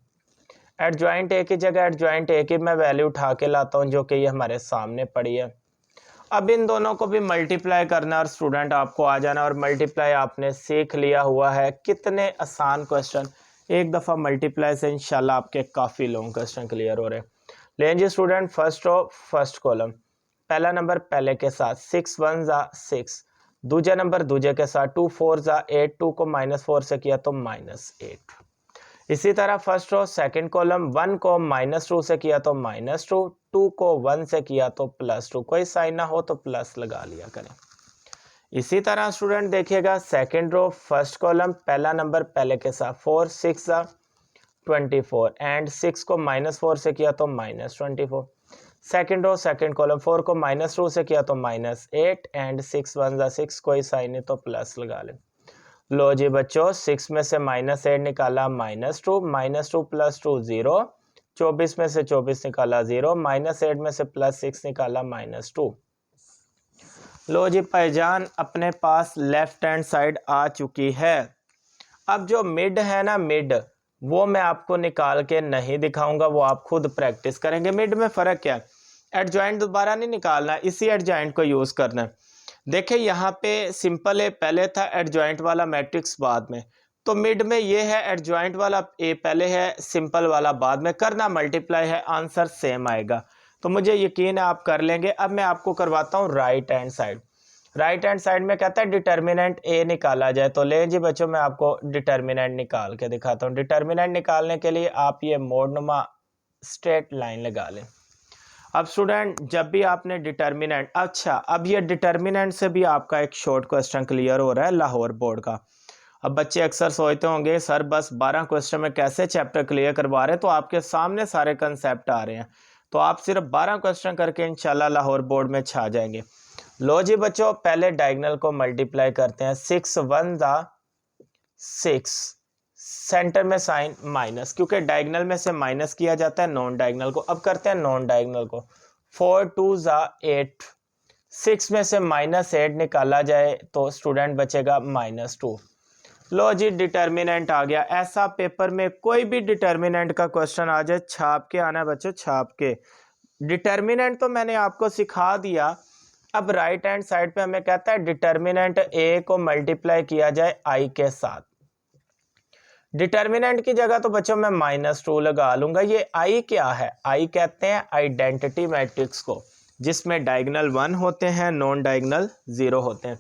एडजॉइंट ए की जगह एडजॉइंट ए की मैं वैल्यू उठा के लाता हूं जो कि ये हमारे सामने पड़ी है। अब इन दोनों को भी मल्टीप्लाई करना और स्टूडेंट आपको आ जाना, और मल्टीप्लाई आपने सीख लिया हुआ है। कितने आसान क्वेश्चन, एक दफ़ा मल्टीप्लाई से इंशाल्लाह आपके काफ़ी लॉन्ग क्वेश्चन क्लियर हो रहे हैं। लेकिन जी student, first row first column, पहला नंबर पहले के साथ 6 1 जा 6, दूजे नंबर दूजे के साथ 2 4 जा 8, 2 को -4 से किया तो -8। इसी तरह फर्स्ट रो सेकंड कॉलम, 1 को -2 से किया तो -2, 2 को 1 से किया तो +2, कोई साइन ना हो तो प्लस लगा लिया करें। इसी तरह स्टूडेंट देखिएगा, सेकंड रो फर्स्ट कॉलम, पहला नंबर पहले के साथ 4 6 24 एंड 6 को -4 से किया तो -24। सेकंड रो सेकंड कॉलम, 4 को -2 से किया तो -8 एंड 6 1 जा 6, कोई साइन नहीं तो प्लस लगा लें। लो जी बच्चों, 6 में से -8 निकाला -2, -2 + 2 0, 24 में से 24 निकाला 0, -8 में से +6 निकाला -2। लो जी भाईजान, अपने पास लेफ्ट हैंड साइड आ चुकी है। अब जो मिड है ना, मिड, वो मैं आपको निकाल के नहीं दिखाऊंगा, वो आप खुद प्रैक्टिस करेंगे। मिड में फ़र्क क्या है, एडजॉइंट दोबारा नहीं निकालना, इसी एडजॉइंट को यूज़ करना है। देखिए यहाँ पे सिंपल है, पहले था एडजॉइंट वाला मैट्रिक्स बाद में, तो मिड में ये है एडजॉइंट वाला ए पहले है, सिंपल वाला बाद में, करना मल्टीप्लाई है, आंसर सेम आएगा। तो मुझे यकीन है आप कर लेंगे। अब मैं आपको करवाता हूँ right hand side. Right hand side में कहता है डिटर्मिनेंट ए निकाला जाए। तो ले जी बच्चों, मैं आपको डिटर्मिनेंट निकाल के दिखाता हूँ। डिटर्मिनेंट निकालने के लिए आप ये मोड़नुमा स्ट्रेट लाइन लगा लें। अब स्टूडेंट, जब भी आपने डिटर्मिनेंट, अच्छा अब ये डिटर्मिनेंट से भी आपका एक शॉर्ट क्वेश्चन क्लियर हो रहा है लाहौर बोर्ड का। अब बच्चे अक्सर सोचते होंगे सर बस 12 क्वेश्चन में कैसे चैप्टर क्लियर करवा रहे हैं, तो आपके सामने सारे कंसेप्ट आ रहे हैं, तो आप सिर्फ 12 क्वेश्चन करके इंशाल्लाह लाहौर बोर्ड में छा जाएंगे। लो जी बच्चों, पहले डायगोनल को मल्टीप्लाई करते हैं। 6 1 जा 6, सेंटर में साइन माइनस, क्योंकि डायगोनल में से माइनस किया जाता है नॉन डायगोनल को। अब करते हैं नॉन डायगोनल को। 4 2 जा 8, 6 में से -8 निकाला जाए तो स्टूडेंट बचेगा -2। लो जी, डिटर्मिनेंट आ गया। ऐसा पेपर में कोई भी डिटर्मिनेंट का क्वेश्चन आ जाए, छाप के आना है बच्चों, छाप के। डिटर्मिनेंट तो मैंने आपको सिखा दिया। अब राइट हैंड साइड पे हमें कहता है डिटर्मिनेंट ए को मल्टीप्लाई किया जाए आई के साथ। डिटर्मिनेंट की जगह तो बच्चों मैं -2 लगा लूंगा। ये आई क्या है, आई कहते हैं आइडेंटिटी मैट्रिक्स को, जिसमें डायगोनल 1 होते हैं, नॉन डायगोनल 0 होते हैं।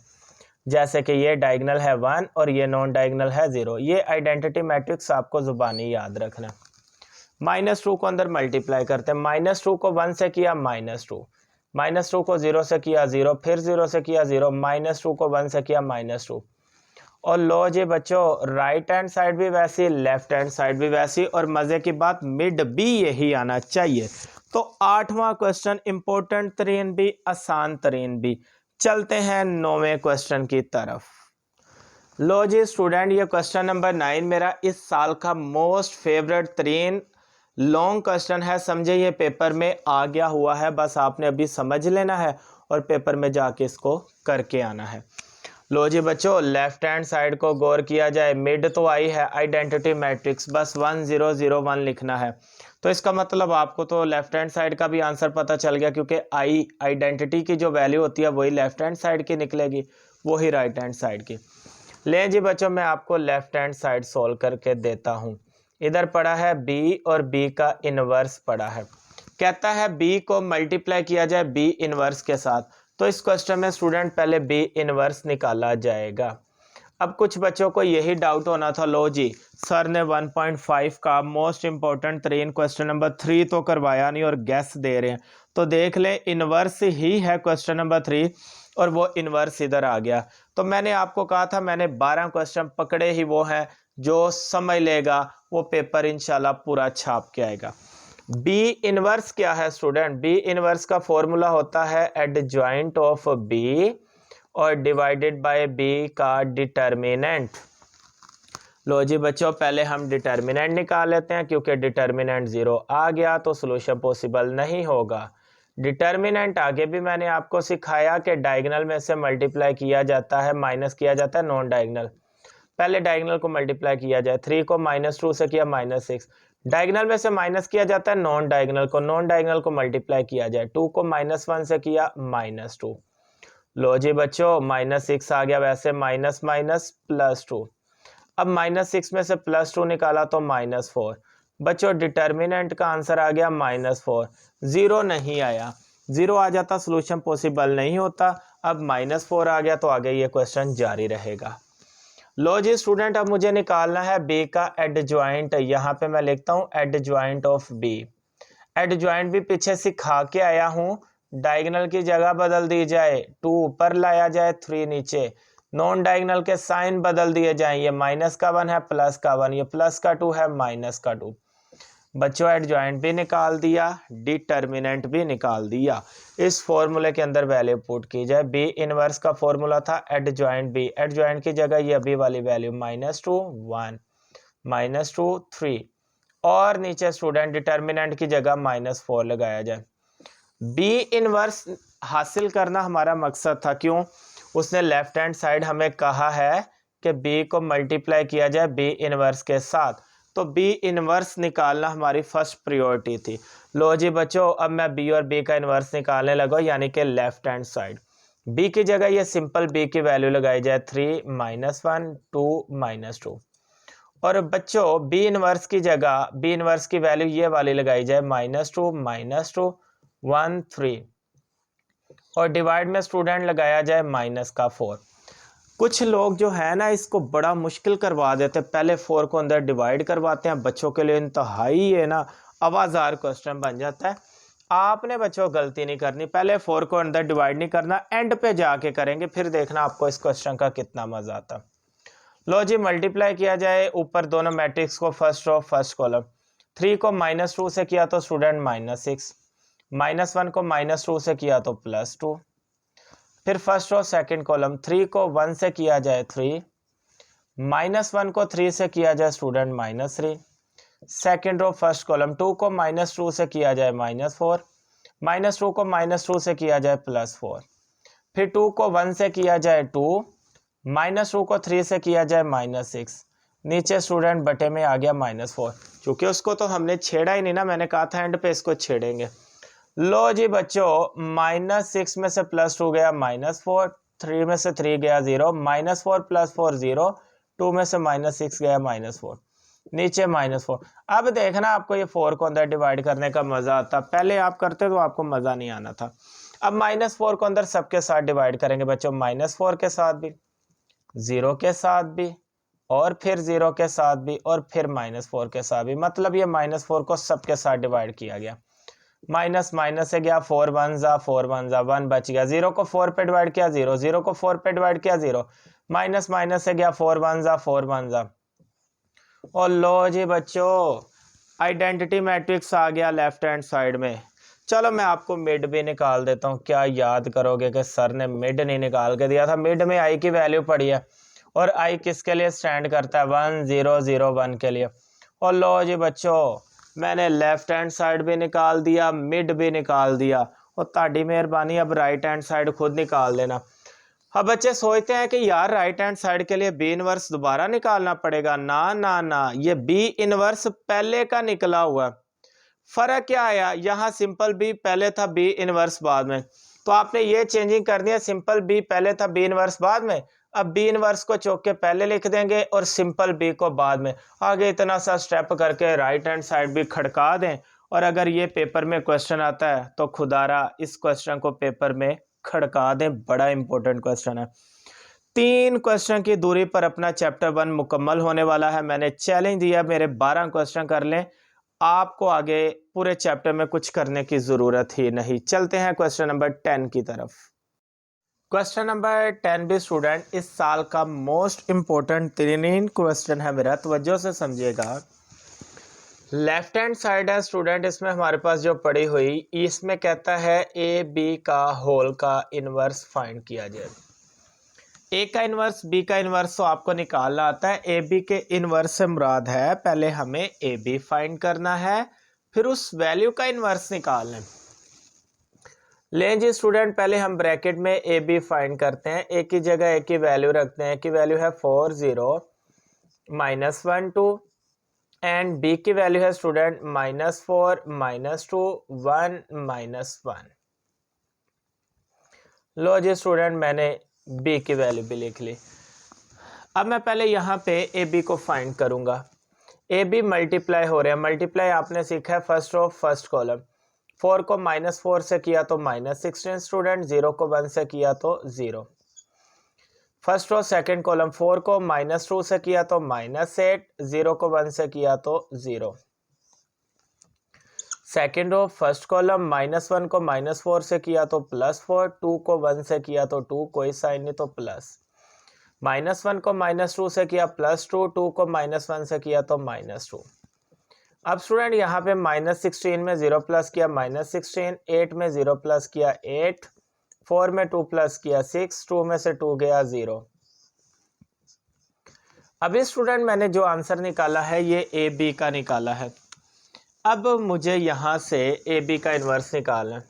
जैसे कि ये डायगोनल है 1 और ये नॉन डायगोनल है 0। ये आइडेंटिटी मैट्रिक्स आपको जुबानी याद रखना। -2 को अंदर मल्टीप्लाई करते हैं। -2 को 1 से किया -2, -2 को 0 से किया 0, फिर 0 से किया 0, -2 को 1 से किया -2। और लो जी बच्चों, राइट हैंड साइड भी वैसी, लेफ्ट हैंड साइड भी वैसी, और मजे की बात मिड भी यही आना चाहिए। तो 8वां क्वेश्चन इंपॉर्टेंट तरीन भी, आसान तरीन भी। चलते हैं 9वें क्वेश्चन की तरफ। लो जी स्टूडेंट, ये क्वेश्चन नंबर 9 मेरा इस साल का मोस्ट फेवरेट तरीन लॉन्ग क्वेश्चन है। समझे, ये पेपर में आ गया हुआ है, बस आपने अभी समझ लेना है और पेपर में जाके इसको करके आना है। लो जी बच्चों, लेफ्ट हैंड साइड को गौर किया जाए, मिड तो आई है, आइडेंटिटी मैट्रिक्स बस 1 0 0 1 लिखना है। तो इसका मतलब आपको तो लेफ्ट हैंड साइड का भी आंसर पता चल गया, क्योंकि आई आइडेंटिटी की जो वैल्यू होती है वही लेफ्ट हैंड साइड की निकलेगी, वही राइट हैंड साइड की। ले जी बच्चों, मैं आपको लेफ्ट हैंड साइड सोल्व करके देता हूँ। इधर पड़ा है b और b का इनवर्स पड़ा है। कहता है b को मल्टीप्लाई किया जाए b इनवर्स के साथ। तो इस क्वेश्चन में स्टूडेंट पहले b इनवर्स निकाला जाएगा। अब कुछ बच्चों को यही डाउट होना था, लो जी सर ने 1.5 का मोस्ट इंपॉर्टेंट तरीन क्वेश्चन नंबर 3 तो करवाया नहीं और गैस दे रहे हैं। तो देख ले, इनवर्स ही है क्वेश्चन नंबर 3 और वो इनवर्स इधर आ गया। तो मैंने आपको कहा था, मैंने 12 क्वेश्चन पकड़े ही वो हैं, जो समझ लेगा वो पेपर इंशाल्लाह पूरा छाप के आएगा। बी इनवर्स क्या है स्टूडेंट? बी इनवर्स का फॉर्मूला होता है एडजॉइंट ऑफ बी और डिवाइडेड बाय बी का डिटर्मिनेंट। लो जी बच्चों, पहले हम डिटर्मिनेंट निकाल लेते हैं, क्योंकि डिटर्मिनेंट 0 आ गया तो सोल्यूशन पॉसिबल नहीं होगा। डिटर्मिनेंट आगे भी मैंने आपको सिखाया कि डायगोनल में से मल्टीप्लाई किया जाता है, माइनस किया जाता है नॉन डायगोनल। पहले डायगोनल को मल्टीप्लाई किया जाए, 3 को -2 से किया -6। डायगोनल में से माइनस किया जाता है नॉन डायगोनल को, नॉन डायगोनल को मल्टीप्लाई किया जाए, 2 को -1 से किया -2। लो जी बच्चों, -6 आ गया, वैसे माइनस माइनस +2। अब -6 में से +2 निकाला तो -4। बच्चों डिटर्मिनेंट का आंसर आ गया -4। 0 नहीं आया, 0 आ जाता सोल्यूशन पॉसिबल नहीं होता। अब -4 आ गया तो आगे ये क्वेश्चन जारी रहेगा। लो जी स्टूडेंट, अब मुझे निकालना है b का एडजॉइंट। यहाँ पे मैं लिखता हूँ एडजॉइंट ऑफ b। एडजॉइंट भी पीछे सिखा के आया हूँ, डायगोनल की जगह बदल दी जाए, 2 ऊपर लाया जाए, 3 नीचे। नॉन डायगोनल के साइन बदल दिए जाएं, ये माइनस का 1 है, प्लस का 1, ये प्लस का 2 है, माइनस का 2। बच्चों एडजॉइंट भी निकाल दिया, डिटर्मिनेंट भी निकाल दिया। इस फॉर्मूले के अंदर वैल्यू पुट की जाए। बी इनवर्स का फॉर्मूला था एडजॉइंट बी, एडजॉइंट की जगह ये बी वाली वैल्यू -2 1, -2 3, और नीचे स्टूडेंट डिटर्मिनेंट की जगह -4 लगाया जाए। बी इनवर्स हासिल करना हमारा मकसद था। क्यों? उसने लेफ्ट हैंड साइड हमें कहा है कि बी को मल्टीप्लाई किया जाए बी इनवर्स के साथ, तो बी इनवर्स निकालना हमारी फर्स्ट प्रायोरिटी थी। लो जी बच्चों, अब मैं बी और बी का इनवर्स निकालने लगा, यानी कि लेफ्ट हैंड साइड। बी की जगह ये सिंपल बी की वैल्यू लगाई जाए, 3 -1 2 -2। और बच्चों बी इनवर्स की जगह बी इनवर्स की वैल्यू ये वाली लगाई जाए, -2 -2 1 3, और डिवाइड में स्टूडेंट लगाया जाए -4। कुछ लोग जो है ना, इसको बड़ा मुश्किल करवा देते, पहले 4 को अंदर डिवाइड करवाते हैं, बच्चों के लिए इंतहाई है ना आवाज़ार क्वेश्चन बन जाता है। आपने बच्चों गलती नहीं करनी, पहले 4 को अंदर डिवाइड नहीं करना, एंड पे जाके करेंगे, फिर देखना आपको इस क्वेश्चन का कितना मजा आता। लो जी, मल्टीप्लाई किया जाए ऊपर दोनों मैट्रिक्स को, फर्स्ट रो फर्स्ट कॉलम। 3 को -2 से किया तो स्टूडेंट -6, -1 को -2 से किया तो +2, फिर फर्स्ट रो सेकंड कॉलम। 3 को 1 से किया जाए 3, -1 को 3 से किया जाए student -3, second row first column. 2 को -2 से किया जाए -4, -2 को -2 से किया जाए +4, फिर 2 को 1 से किया जाए 2, -2 को 3 से किया जाए -6, नीचे स्टूडेंट बटे में आ गया -4। क्योंकि उसको तो हमने छेड़ा ही नहीं ना, मैंने कहा था एंड पे इसको छेड़ेंगे। लो जी बच्चों, -6 में से +2 गया -4, 3 में से 3 गया 0, -4 + 4 0, 2 में से -6 गया -4, नीचे -4। अब देखना आपको ये 4 को अंदर डिवाइड करने का मजा आता, पहले आप करते तो आपको मजा नहीं आना था। अब -4 को अंदर सबके साथ डिवाइड करेंगे बच्चों, -4 के साथ भी, 0 के साथ भी, और फिर 0 के साथ भी, और फिर -4 के साथ भी। मतलब ये -4 को सबके साथ डिवाइड किया गया। माइनस माइनस से गया, 4 1 जा 4 1 जा 1 बच गया। 0 को 4 पे डिवाइड किया 0, 0 को 4 पे डिवाइड किया 0, माइनस माइनस से गया 4 1 जा 4 1 जा। और लो जी बच्चों, आइडेंटिटी मैट्रिक्स आ गया लेफ्ट हैंड साइड में। चलो मैं आपको मिड भी निकाल देता हूँ। क्या याद करोगे कि सर ने मिड नहीं निकाल के दिया था? मिड में आई की वैल्यू पड़ी है, और आई किसके लिए स्टैंड करता है? 1 0 0 1 के लिए। और लो जी बच्चों, मैंने लेफ्ट हैंड साइड भी निकाल दिया, मिड भी निकाल दिया, और ताड़ी मेहरबानी अब राइट हैंड साइड खुद निकाल लेना। अब बच्चे सोचते हैं कि यार राइट हैंड साइड के लिए बी इनवर्स दोबारा निकालना पड़ेगा। ना ना ना, ये बी इनवर्स पहले का निकला हुआ। फर्क क्या आया? यहाँ सिंपल बी पहले था, बी इनवर्स बाद में। तो आपने ये चेंजिंग करनी है, सिंपल बी पहले था, बी इनवर्स बाद में। अब बी इनवर्स को चौक के पहले लिख देंगे और सिंपल बी को बाद में। आगे इतना सा स्टेप करके राइट हैंड साइड भी खड़का दें। और अगर ये पेपर में क्वेश्चन आता है तो खुदारा इस क्वेश्चन को पेपर में खड़का दें। बड़ा इंपॉर्टेंट क्वेश्चन है। 3 क्वेश्चन की दूरी पर अपना चैप्टर 1 मुकम्मल होने वाला है। मैंने चैलेंज दिया, मेरे 12 क्वेश्चन कर लें, आपको आगे पूरे चैप्टर में कुछ करने की जरूरत ही नहीं। चलते हैं क्वेश्चन नंबर 10 की तरफ। क्वेश्चन नंबर 10 भी स्टूडेंट इस साल का मोस्ट इंपॉर्टेंट 3 क्वेश्चन है मेरा, तवज्जो से समझिएगा। लेफ्ट हैंड साइड है स्टूडेंट, इसमें हमारे पास जो पड़ी हुई, इसमें कहता है ए बी का होल का इनवर्स फाइंड किया जाए। ए का इनवर्स, बी का इनवर्स तो आपको निकालना आता है। ए बी के इनवर्स से मुराद है पहले हमें ए बी फाइंड करना है, फिर उस वैल्यू का इनवर्स निकालना है। लें जी स्टूडेंट, पहले हम ब्रैकेट में ए बी फाइंड करते हैं। ए की जगह ए की वैल्यू रखते हैं। ए की वैल्यू है 4 0 -1 2, एंड बी की वैल्यू है स्टूडेंट -4 -2 1 -1। लो जी स्टूडेंट, मैंने बी की वैल्यू भी लिख ली। अब मैं पहले यहाँ पे ए बी को फाइंड करूँगा। ए बी मल्टीप्लाई हो रहे हैं। मल्टीप्लाई आपने सीखा है फर्स्ट रो फर्स्ट कॉलम। 4 को -4 से किया तो -16 स्टूडेंट, 0 को 1 से किया तो 0। फर्स्ट रो सेकंड कॉलम, 4 को -2 से किया तो -8, 0 को 1 से किया तो 0। सेकंड रो फर्स्ट कॉलम, -1 को -4 से किया तो +4, 2 को 1 से किया तो 2, कोई साइन नहीं तो प्लस। -1 को -2 से किया +2, 2 को -1 से किया तो -2। अब स्टूडेंट यहाँ पे -16 में 0 प्लस किया -16, 8 में 0 प्लस किया 8, 4 में 2 प्लस किया 6, 2 में से 2 गया 0। अभी स्टूडेंट मैंने जो आंसर निकाला है ये ए बी का निकाला है। अब मुझे यहाँ से ए बी का इन्वर्स निकालना है।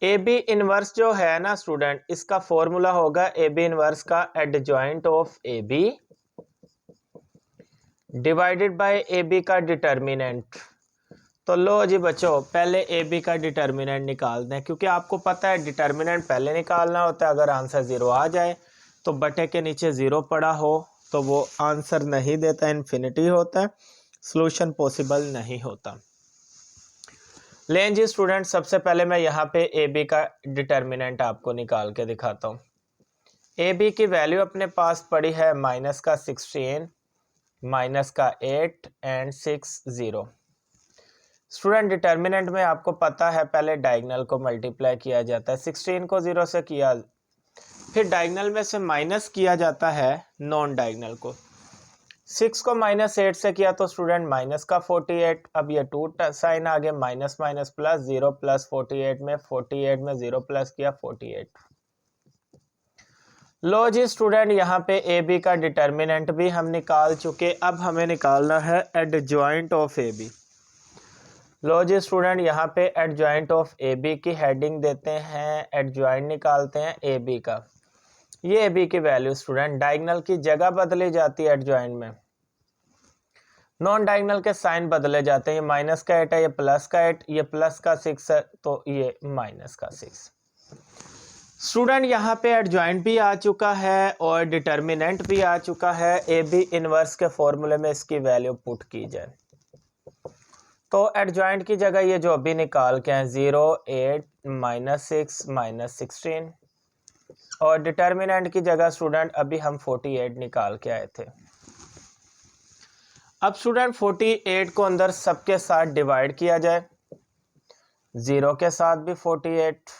ए बी इन्वर्स जो है ना स्टूडेंट, इसका फॉर्मूला होगा ए बी इन्वर्स का adjoint of A B divided by A B का डिटर्मिनेंट। तो लो जी बच्चों, पहले ए बी का डिटर्मिनेंट निकाल दें, क्योंकि आपको पता है डिटर्मिनेंट पहले निकालना होता है। अगर आंसर 0 आ जाए तो बटे के नीचे 0 पड़ा हो तो वो आंसर नहीं देता, इन्फिनिटी होता है, सॉल्यूशन पॉसिबल नहीं होता। लें जी स्टूडेंट, सबसे पहले मैं यहाँ पे ए बी का डिटर्मिनेंट आपको निकाल के दिखाता हूँ। ए बी की वैल्यू अपने पास पड़ी है -16, -8 एंड 6 0। स्टूडेंट डिटर्मिनेंट में आपको पता है पहले डायगोनल को मल्टीप्लाई किया जाता है। 16 को 0 से किया, फिर डायगोनल में से माइनस किया जाता है नॉन डायगोनल को। 6 को -8 से किया तो स्टूडेंट माइनस का 48। अब ये 2 साइन आ गया, माइनस माइनस प्लस, 0 प्लस 48 में 0 प्लस किया 48। लो जी स्टूडेंट, यहाँ पे ए बी का डिटर्मिनेंट भी हम निकाल चुके। अब हमें निकालना है एडजॉइंट ऑफ ए बी। लो जी स्टूडेंट, यहाँ पे एडजॉइंट ऑफ ए बी की हेडिंग देते हैं, एडजॉइंट निकालते हैं ए बी का। ये ए बी की वैल्यू स्टूडेंट डायगोनल की जगह बदली जाती है एडजॉइंट में, नॉन डायगोनल के साइन बदले जाते हैं। ये माइनस का 8 है, ये प्लस का 8, ये प्लस का 6 है तो ये माइनस का 6। स्टूडेंट यहाँ पे एडजॉइंट भी आ चुका है और डिटर्मिनेंट भी आ चुका है। ए बी इनवर्स के फॉर्मूले में इसकी वैल्यू पुट की जाए तो एडजॉइंट की जगह ये जो अभी निकाल के हैं 0 8 -6 -16, और डिटर्मिनेंट की जगह स्टूडेंट अभी हम 48 निकाल के आए थे। अब स्टूडेंट 48 को अंदर सबके साथ डिवाइड किया जाए, 0 के साथ भी 48,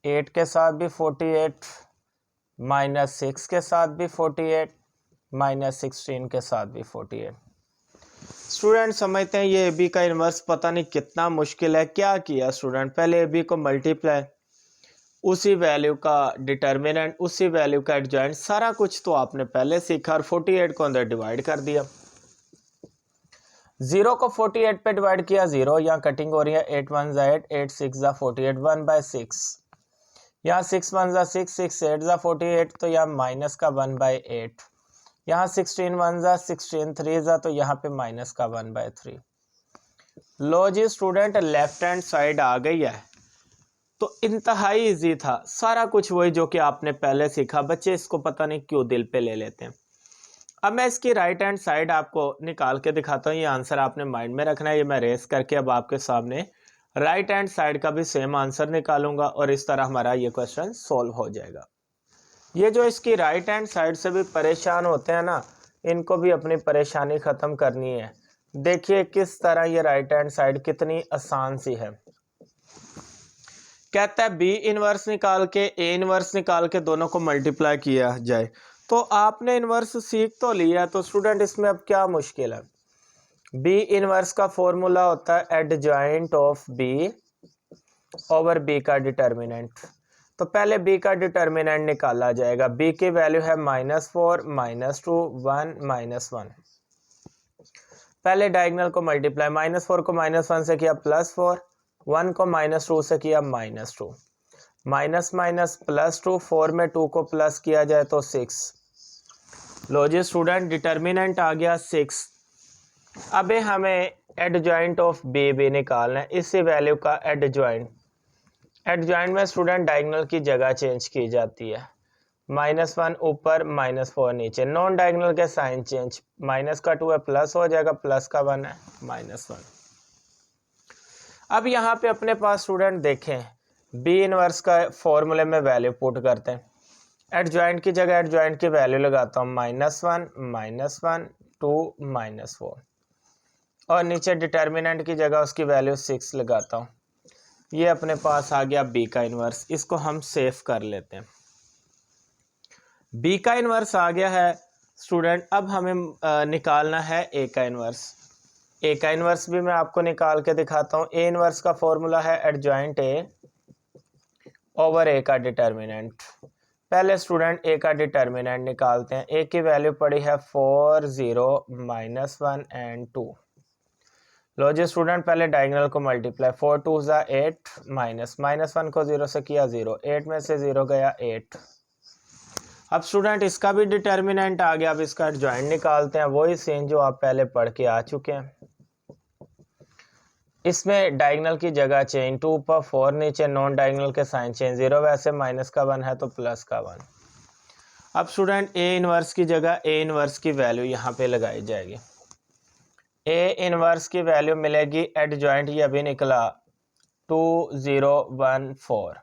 8 के साथ भी 48, -6 के साथ भी 48, -16 के साथ भी 48। स्टूडेंट समझते हैं ये ए बी का इन्वर्स पता नहीं कितना मुश्किल है। क्या किया स्टूडेंट, पहले ए बी को मल्टीप्लाई, उसी वैल्यू का डिटर्मिनेंट, उसी वैल्यू का एडजॉइंट, सारा कुछ तो आपने पहले सीखा और 48 को अंदर डिवाइड कर दिया। 0 को 48 पे डिवाइड किया, 0 यहाँ कटिंग हो रही है, 8 1 ज़ा 8, 8 6 ज़ा 48, 1/6, यहाँ 6 1 ज़ा 6, 6 8 ज़ा 48, तो यहाँ माइनस का 1/8, यहाँ 16 1 ज़ा 16, 3 ज़ा, तो यहाँ पे माइनस का 1/3। लो जी स्टूडेंट, लेफ्ट हैंड साइड आ गई है, तो इंतहाई इजी था, सारा कुछ वही जो कि आपने पहले सीखा। बच्चे इसको पता नहीं क्यों दिल पे ले लेते हैं। अब मैं इसकी राइट हैंड साइड आपको निकाल के दिखाता हूँ। ये आंसर आपने माइंड में रखना है। ये मैं रेस करके अब आपके सामने राइट हैंड साइड का भी सेम आंसर निकालूंगा और इस तरह हमारा ये क्वेश्चन सॉल्व हो जाएगा। ये जो इसकी राइट हैंड साइड से भी परेशान होते हैं ना, इनको भी अपनी परेशानी ख़त्म करनी है। देखिए किस तरह ये राइट हैंड साइड कितनी आसान सी है। कहता है बी इनवर्स निकाल के ए इनवर्स निकाल के दोनों को मल्टीप्लाई किया जाए। तो आपने इनवर्स सीख तो लिया, तो स्टूडेंट इसमें अब क्या मुश्किल है। बी इनवर्स का फॉर्मूला होता है adjoint of B over B का डिटर्मिनेंट। तो पहले बी का डिटर्मिनेंट निकाला जाएगा। बी की वैल्यू है -4, -2, 1, -1। पहले डायगोनल को मल्टीप्लाई, -4 को -1 से किया +4, 1 को -2 से किया -2, माइनस माइनस +2, 4 में 2 को प्लस किया जाए तो 6। लो जी स्टूडेंट, डिटर्मिनेंट आ गया 6। अब हमें एडजॉइंट ऑफ बी भी निकालना है, इसी वैल्यू का एडजॉइंट। एडजॉइंट में स्टूडेंट डायगोनल की जगह चेंज की जाती है, -1 ऊपर -4 नीचे। नॉन डायगोनल के साइन चेंज, माइनस का 2 है प्लस हो जाएगा, प्लस का 1 है -1। अब यहाँ पे अपने पास स्टूडेंट देखें, बी इनवर्स का फॉर्मूले में वैल्यू पुट करते हैं। एडजॉइंट की जगह एडजॉइंट की वैल्यू लगाता हूँ, -1, -1, 2, -4, और नीचे डिटर्मिनेंट की जगह उसकी वैल्यू 6 लगाता हूँ। ये अपने पास आ गया बी का इनवर्स। इसको हम सेव कर लेते हैं। बी का इनवर्स आ गया है स्टूडेंट। अब हमें निकालना है ए का इनवर्स। ए का इनवर्स भी मैं आपको निकाल के दिखाता हूँ। ए इनवर्स का फॉर्मूला है एडजॉइंट ए ओवर ए का डिटर्मिनेंट। पहले स्टूडेंट ए का डिटर्मिनेंट निकालते हैं। ए की वैल्यू पड़ी है 4, 0, -1 एंड 2। लो जी स्टूडेंट, पहले डायगोनल को मल्टीप्लाई, 4 2 ज़ा 8, -1 को 0 से किया 0, 8 में से 0 गया 8। अब स्टूडेंट इसका भी डिटर्मिनेंट आ गया। अब इसका एडजॉइंट निकालते हैं, वही सीन जो आप पहले पढ़ के आ चुके हैं। इसमें डायगोनल की जगह चेंज, 2 ऊपर 4 नीचे, नॉन डायगोनल के साइन चेंज, 0 वैसे माइनस का 1 है तो प्लस का 1। अब स्टूडेंट ए इनवर्स की जगह ए इनवर्स की वैल्यू यहाँ पे लगाई जाएगी। ए इनवर्स की वैल्यू मिलेगी, एडजॉइंट ये अभी निकला 2 0 1 4,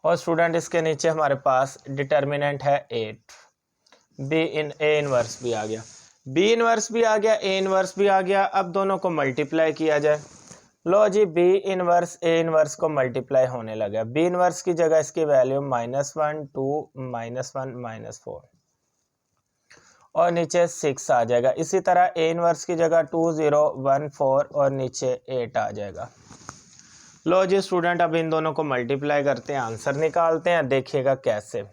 और स्टूडेंट इसके नीचे हमारे पास डिटर्मिनेंट है 8। बी इन ए इनवर्स भी आ गया, बी इनवर्स भी आ गया, ए इनवर्स भी आ गया। अब दोनों को मल्टीप्लाई किया जाए। लो जी, बी इनवर्स ए इनवर्स को मल्टीप्लाई होने लगा। बी इनवर्स की जगह इसकी वैल्यू -1 2 -1 -4, और नीचे 6 आ जाएगा। इसी तरह ए इनवर्स की जगह 2 0 1 4 और नीचे 8 आ जाएगा। लो जी स्टूडेंट, अब इन दोनों को मल्टीप्लाई करते हैं, आंसर निकालते हैं। देखिएगा कैसे।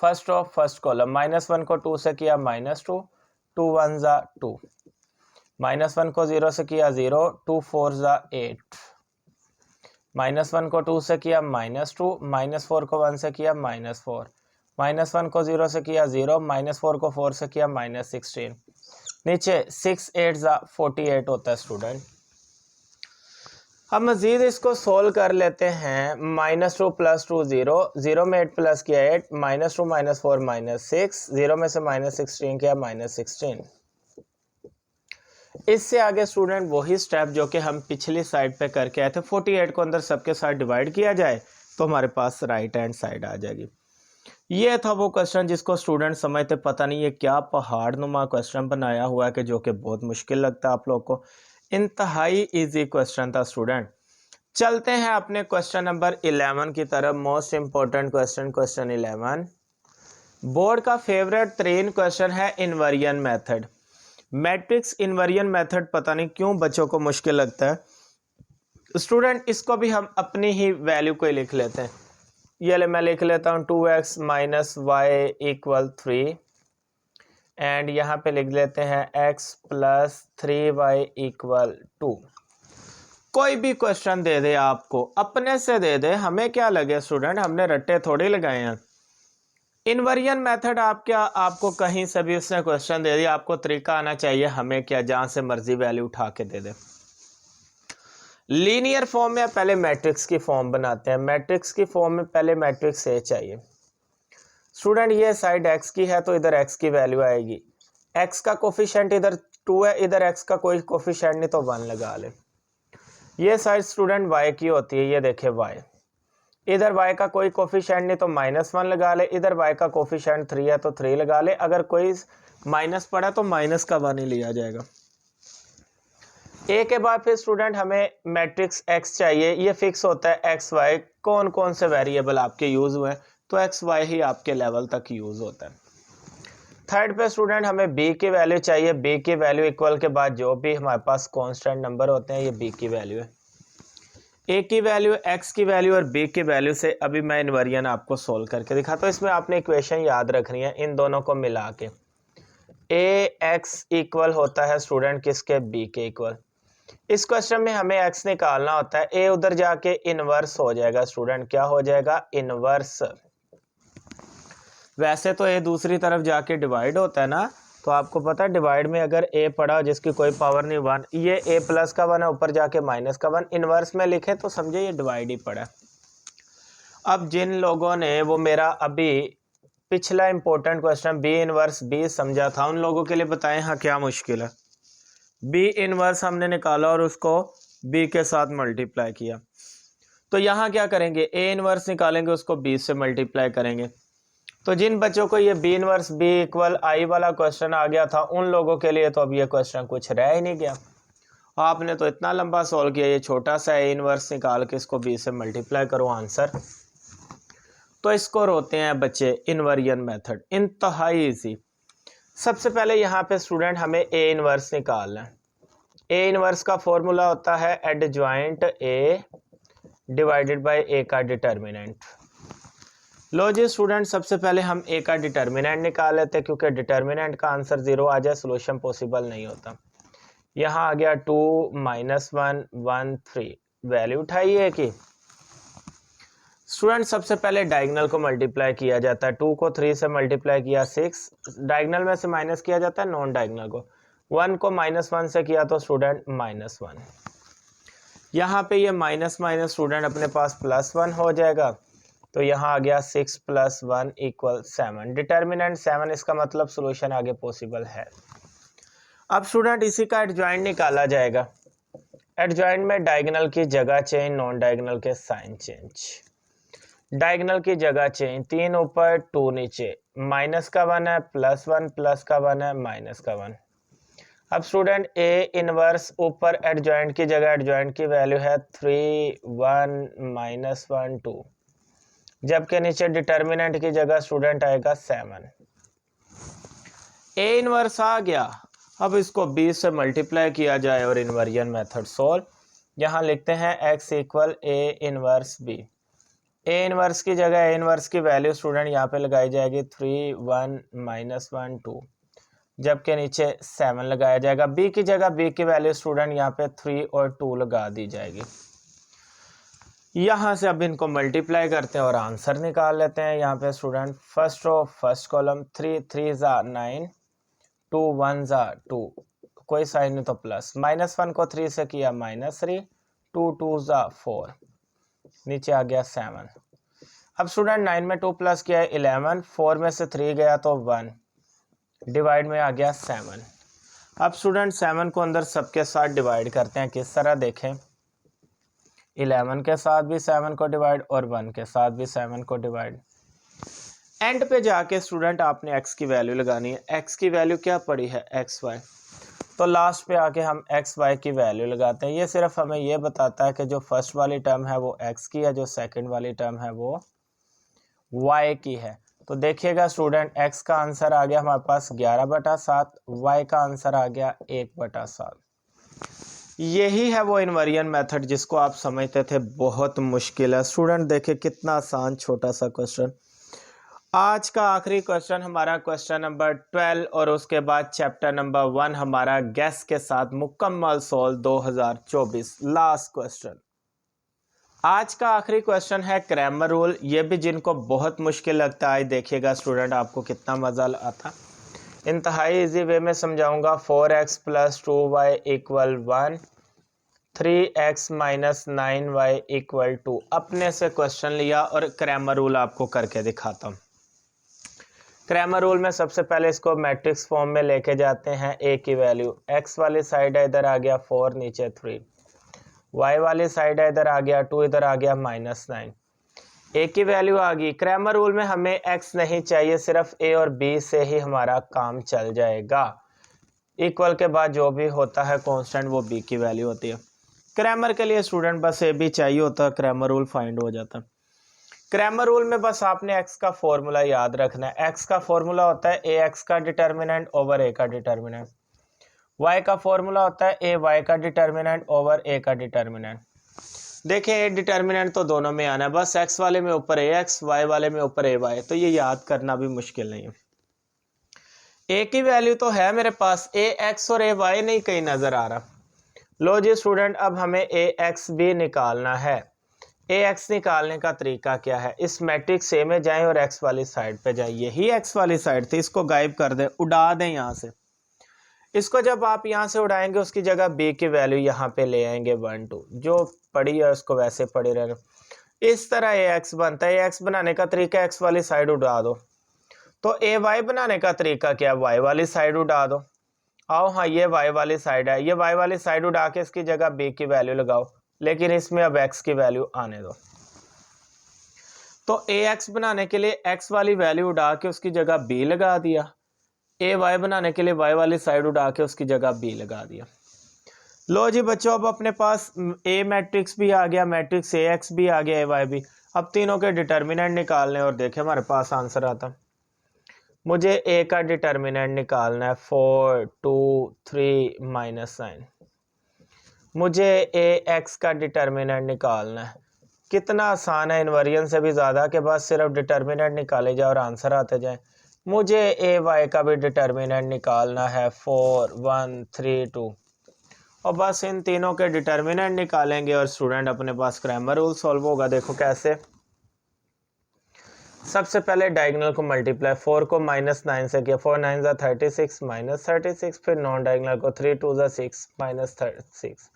फर्स्ट ऑफ फर्स्ट कॉलम, -1 को 2 से किया -2, 2 1 ज़ा 2, -1 को 0 से किया 0, 2 4 ज़ा 8, -1 को 2 से किया -2, -4 को 1 से किया -4, -1 को 0 से किया 0, -4 को 4 से किया -16, नीचे 6 8 ज़ा 48 होता है स्टूडेंट। अब मज़ीद इसको सोल्व कर लेते हैं। -2 + 2 0, 0 में 8 प्लस किया 8, -2 -4 -6, 0 में से -16 किया -16। इससे आगे स्टूडेंट वही स्टेप जो कि हम पिछली साइड पे करके आए थे। 48 को अंदर सबके साथ डिवाइड किया जाए, तो हमारे पास राइट हैंड साइड आ जाएगी। ये था वो क्वेश्चन जिसको स्टूडेंट समझते पता नहीं ये क्या पहाड़ नुमा क्वेश्चन बनाया हुआ है कि जो कि बहुत मुश्किल लगता है आप लोग को। इंतहाई इजी क्वेश्चन था स्टूडेंट। चलते हैं अपने क्वेश्चन नंबर 11 की तरफ। Most important question, question 11 board का फेवरेट तरीन क्वेश्चन है inversion method. Matrix inversion method पता नहीं क्यों बच्चों को मुश्किल लगता है स्टूडेंट। इसको भी हम अपनी ही वैल्यू को ही लिख लेते हैं। ये ले मैं लिख लेता हूँ 2x minus Y equal 3 and यहाँ पे लिख लेते हैं x प्लस 3y इक्वल 2। कोई भी क्वेश्चन दे दे आपको, अपने से दे दे, हमें क्या लगे स्टूडेंट, हमने रट्टे थोड़ी लगाए हैं। इन्वर्जन मेथड आपको कहीं से भी उसने क्वेश्चन दे दिया, आपको तरीका आना चाहिए, हमें क्या जहां से मर्जी वैल्यू उठा के दे दे। लीनियर फॉर्म में पहले मैट्रिक्स की फॉर्म बनाते हैं। मैट्रिक्स की फॉर्म में पहले मैट्रिक्स ए चाहिए स्टूडेंट। ये साइड x की है तो इधर x की वैल्यू आएगी। x का कोफिशिएंट इधर 2 है, इधर x का कोई कोफिशिएंट नहीं तो 1 लगा ले। ये साइड स्टूडेंट y की होती है, ये देखे y। इधर y का कोई कोफिशिएंट नहीं तो -1 लगा ले। इधर y का कोफिशिएंट 3 है तो 3 लगा ले। अगर कोई माइनस पड़ा तो माइनस का 1 ही लिया जाएगा। ए के बाद फिर स्टूडेंट हमें मैट्रिक्स x चाहिए। ये फिक्स होता है एक्स वाई, कौन कौन से वेरिएबल आपके यूज हुए तो एक्स वाई ही आपके लेवल तक यूज होता है। थर्ड पे स्टूडेंट हमें b की वैल्यू चाहिए। b की वैल्यू इक्वल के बाद जो भी हमारे पास कांस्टेंट नंबर होते हैं ये b की वैल्यू है। a की वैल्यू, x की वैल्यू और b की वैल्यू से अभी मैं इन्वर्जन आपको सोल्व करके दिखाता हूँ। इसमें आपने इक्वेशन याद रखनी है, इन दोनों को मिला के ax इक्वल होता है स्टूडेंट किसके, b के इक्वल। इस क्वेश्चन में हमें x निकालना होता है। a उधर जाके इनवर्स हो जाएगा स्टूडेंट, क्या हो जाएगा, इनवर्स। वैसे तो a दूसरी तरफ जाके डिवाइड होता है ना, तो आपको पता है डिवाइड में अगर a पड़ा जिसकी कोई पावर नहीं 1, ये a प्लस का 1 है, ऊपर जाके माइनस का 1, इनवर्स में लिखे तो समझे ये डिवाइड ही पड़ा। अब जिन लोगों ने वो मेरा अभी पिछला important question b inverse b समझा था, उन लोगों के लिए बताएं हाँ क्या मुश्किल है। b इनवर्स हमने निकाला और उसको b के साथ मल्टीप्लाई किया, तो यहाँ क्या करेंगे, a इनवर्स निकालेंगे, उसको b से मल्टीप्लाई करेंगे। तो जिन बच्चों को ये b इनवर्स b इक्वल आई वाला क्वेश्चन आ गया था, उन लोगों के लिए तो अब ये क्वेश्चन कुछ रह ही नहीं गया। आपने तो इतना लंबा सॉल्व किया, ये छोटा सा a इनवर्स निकाल के इसको b से मल्टीप्लाई करो आंसर। तो इसको रोते हैं बच्चे इन्वर्जन मेथड, इंतहाई इजी। सबसे पहले यहाँ पे स्टूडेंट हमें a इनवर्स निकालना है। a इनवर्स का फॉर्मूला होता है adjoint a divided by a का डिटर्मिनेंट। लो जी स्टूडेंट, सबसे पहले हम a का डिटर्मिनेंट निकाल लेते हैं, क्योंकि डिटर्मिनेंट का आंसर 0 आ जाए सोल्यूशन पॉसिबल नहीं होता। यहाँ आ गया 2 -1 1 3, वैल्यू उठाई a की। स्टूडेंट सबसे पहले डायगोनल को मल्टीप्लाई किया जाता है। 2 को 3 से मल्टीप्लाई किया 6, डायगोनल में से माइनस किया जाता है नॉन डायगोनल को। 1 को -1 से किया तो स्टूडेंट -1। यहाँ पे ये माइनस माइनस स्टूडेंट अपने पास +1 हो जाएगा, तो यहाँ आ गया 6 + 1 = 7। डिटर्मिनेंट 7, इसका मतलब सोल्यूशन आगे पॉसिबल है। अब स्टूडेंट इसी का एडजॉइंट निकाला जाएगा। एडजॉइंट में डायगोनल की जगह चेंज, नॉन डायगोनल के साइन चेंज। डायगोनल की जगह चेंज, 3 ऊपर 2 नीचे, माइनस का 1 है, +1 प्लस का 1 है, माइनस का 1। अब स्टूडेंट a इनवर्स ऊपर एडजॉइंट की जगह, एडजॉइंट की वैल्यू है 3 1 -1 2, जबकि नीचे डिटर्मिनेंट की जगह स्टूडेंट आएगा 7। a इनवर्स आ गया, अब इसको b से मल्टीप्लाई किया जाए और इन्वर्जन मेथड सोल्व। यहाँ लिखते हैं x equal a inverse b। a inverse की जगह a इनवर्स की वैल्यू स्टूडेंट यहाँ पे लगाई जाएगी 3 1 -1 2, जबकि नीचे 7 लगाया जाएगा। b की जगह b की वैल्यू स्टूडेंट यहाँ पे 3 और 2 लगा दी जाएगी। यहाँ से अब इनको मल्टीप्लाई करते हैं और आंसर निकाल लेते हैं। यहाँ पे student first row first column 3 3 ज़ा 9, 2 1 ज़ा 2, कोई साइन नहीं तो प्लस, -1 को 3 से किया -3, 2 2 ज़ा 4, नीचे आ गया 7। अब स्टूडेंट 9 में 2 प्लस किया है 11, 4 में से 3 गया तो 1, डिवाइड में आ गया 7। अब स्टूडेंट 7 को अंदर सबके साथ डिवाइड करते हैं, किस तरह देखें। 11 के साथ भी 7 को डिवाइड और 1 के साथ भी 7 को डिवाइड। एंड पे जाके स्टूडेंट आपने x की वैल्यू लगानी है। x की वैल्यू क्या पड़ी है, xy। तो लास्ट पे आके हम xy की वैल्यू लगाते हैं। ये सिर्फ हमें ये बताता है कि जो फर्स्ट वाली टर्म है वो x की है, जो सेकंड वाली टर्म है वो y की है। तो देखिएगा स्टूडेंट, x का आंसर आ गया हमारे पास 11/7, y का आंसर आ गया 1/7। यही है वो इन्वर्जन मेथड जिसको आप समझते थे बहुत मुश्किल है। स्टूडेंट देखिए कितना आसान छोटा सा क्वेश्चन। आज का आखिरी क्वेश्चन हमारा क्वेश्चन नंबर 12 और उसके बाद चैप्टर नंबर 1 हमारा गैस के साथ मुकम्मल सोल्व 2024 लास्ट क्वेश्चन। आज का आखिरी क्वेश्चन है क्रैमर रूल। ये भी जिनको बहुत मुश्किल लगता है, देखिएगा स्टूडेंट आपको कितना मजा आता। इंतहाई इजी वे में समझाऊंगा। 4x + 2y = 1, 3x - 9y = 2। अपने से क्वेश्चन लिया और क्रैमर रूल आपको करके दिखाता हूँ। क्रैमर रूल में सबसे पहले इसको मैट्रिक्स फॉर्म में लेके जाते हैं। a की वैल्यू x वाली साइड है, इधर आ गया 4, नीचे 3। y वाली साइड है, इधर आ गया 2, इधर आ गया -9। a की वैल्यू आ गई। क्रैमर रूल में हमें x नहीं चाहिए, सिर्फ a और b से ही हमारा काम चल जाएगा। इक्वल के बाद जो भी होता है कांस्टेंट वो b की वैल्यू होती है। क्रैमर के लिए स्टूडेंट बस a b चाहिए होता है, क्रैमर रूल फाइंड हो जाता है। क्रैमर रूल में बस आपने x का फॉर्मूला याद रखना है। x का फॉर्मूला होता है ax का डिटर्मिनेंट ओवर a का डिटर्मिनेंट। y का फॉर्मूला होता है ay का डिटर्मिनेंट ओवर a का डिटर्मिनेंट। देखिए डिटर्मिनेंट तो दोनों में आना है, बस x वाले में ऊपर ax, y वाले में ऊपर ay, तो ये याद करना भी मुश्किल नहीं है। a की वैल्यू तो है मेरे पास, ax और ay नहीं कहीं नजर आ रहा। लो जी स्टूडेंट, अब हमें ax भी निकालना है। ax निकालने का तरीका क्या है, इस मैट्रिक्स A में जाएं और x वाली साइड पे जाएं। यही x वाली साइड थी, इसको गायब कर दें, उड़ा दें यहाँ से। इसको जब आप यहाँ से उड़ाएंगे उसकी जगह b की वैल्यू यहाँ पे ले आएंगे 1 2, जो पड़ी है उसको वैसे पड़ी रहने। इस तरह ax बनता है। ax बनाने का तरीका x वाली साइड उड़ा दो। तो ay बनाने का तरीका क्या है, y वाली साइड उड़ा दो। आओ हाँ, ये y वाली साइड है, ये y वाली साइड उड़ा के इसकी जगह b की वैल्यू लगाओ, लेकिन इसमें अब x की वैल्यू आने दो। तो ax बनाने के लिए x वाली वैल्यू उड़ा के उसकी जगह b लगा दिया, ay बनाने के लिए y वाली साइड उड़ा के उसकी जगह b लगा दिया। लो जी बच्चों, अब अपने पास a मैट्रिक्स भी आ गया, मैट्रिक्स ax भी आ गया, ay भी। अब तीनों के डिटर्मिनेंट निकालने और देखें हमारे पास आंसर आता। मुझे a का डिटर्मिनेंट निकालना है 4 2 3 -9। मुझे ax का डिटर्मिनेंट निकालना है। कितना आसान है, इन्वर्जन से भी ज़्यादा, के बाद सिर्फ डिटर्मिनेंट निकाले जाए और आंसर आते जाए। मुझे ay का भी डिटर्मिनेंट निकालना है 4 1 3 2, और बस इन तीनों के डिटर्मिनेंट निकालेंगे और स्टूडेंट अपने पास क्रैमर रूल सॉल्व होगा। देखो कैसे। सबसे पहले डायगोनल को मल्टीप्लाई, 4 को -9 से किया, 4 9 36 -36, फिर नॉन डायगोनल को 3 2 6 -36,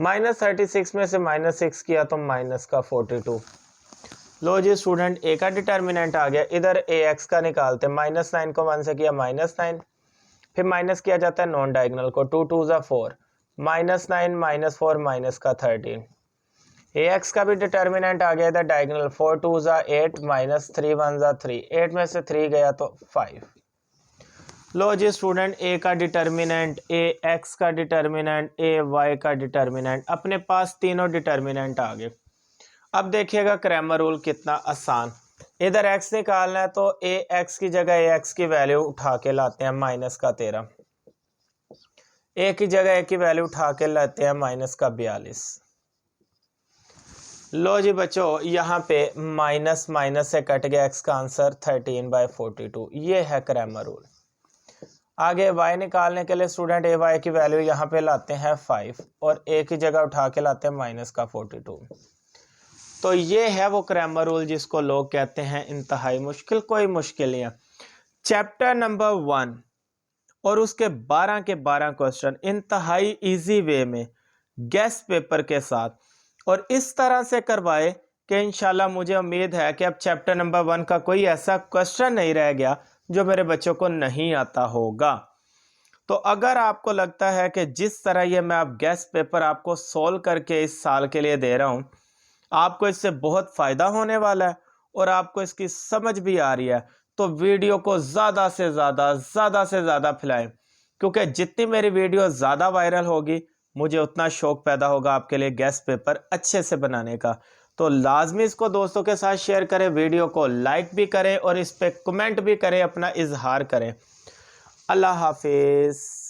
-36 में से -6 किया तो माइनस का 42। लो जी स्टूडेंट, a का डिटर्मिनेंट आ गया, इधर ax का निकालते, -9 को 1 से किया -9, फिर माइनस किया जाता है नॉन डायगोनल को, 2 2 4, -9 -4 माइनस का 13। ax का भी डिटर्मिनेंट आ गया, इधर डायगोनल, 4 2 8 -3 1 3, 8 में से 3 गया तो 5। लो जी स्टूडेंट, a का डिटर्मिनेंट, ax का डिटर्मिनेंट, ay का डिटर्मिनेंट, अपने पास तीनों डिटर्मिनेंट आ गए। अब देखिएगा क्रैमर रूल कितना आसान। इधर x निकालना है तो ax की जगह ax की वैल्यू उठा के लाते हैं -13, a की जगह a की वैल्यू उठा के लाते हैं -42। लो जी बच्चों, यहाँ पे माइनस माइनस से कट गया, x का आंसर 13/42। ये है क्रैमर रूल। आगे y निकालने के लिए स्टूडेंट ay की वैल्यू यहाँ पे लाते हैं 5 और a की जगह उठा के लाते हैं -42। तो ये है वो क्रैमर रूल जिसको लोग कहते हैं इंतहाई मुश्किल। कोई मुश्किल नहीं है। चैप्टर नंबर 1 और उसके 12 के 12 क्वेश्चन इंतहाई इजी वे में गेस्ट पेपर के साथ और इस तरह से करवाए कि इंशाल्लाह मुझे उम्मीद है कि अब चैप्टर नंबर 1 का कोई ऐसा क्वेश्चन नहीं रह गया जो मेरे बच्चों को नहीं आता होगा। तो अगर आपको लगता है कि जिस तरह ये मैं अब गेस्ट पेपर आपको सोल्व करके इस साल के लिए दे रहा हूँ, आपको इससे बहुत फ़ायदा होने वाला है और आपको इसकी समझ भी आ रही है, तो वीडियो को ज़्यादा से ज़्यादा फैलाएं, क्योंकि जितनी मेरी वीडियो ज़्यादा वायरल होगी, मुझे उतना शौक पैदा होगा आपके लिए गेस्ट पेपर अच्छे से बनाने का। तो लाजमी इसको दोस्तों के साथ शेयर करें, वीडियो को लाइक भी करें और इस पर कमेंट भी करें, अपना इजहार करें। अल्लाह हाफिज़।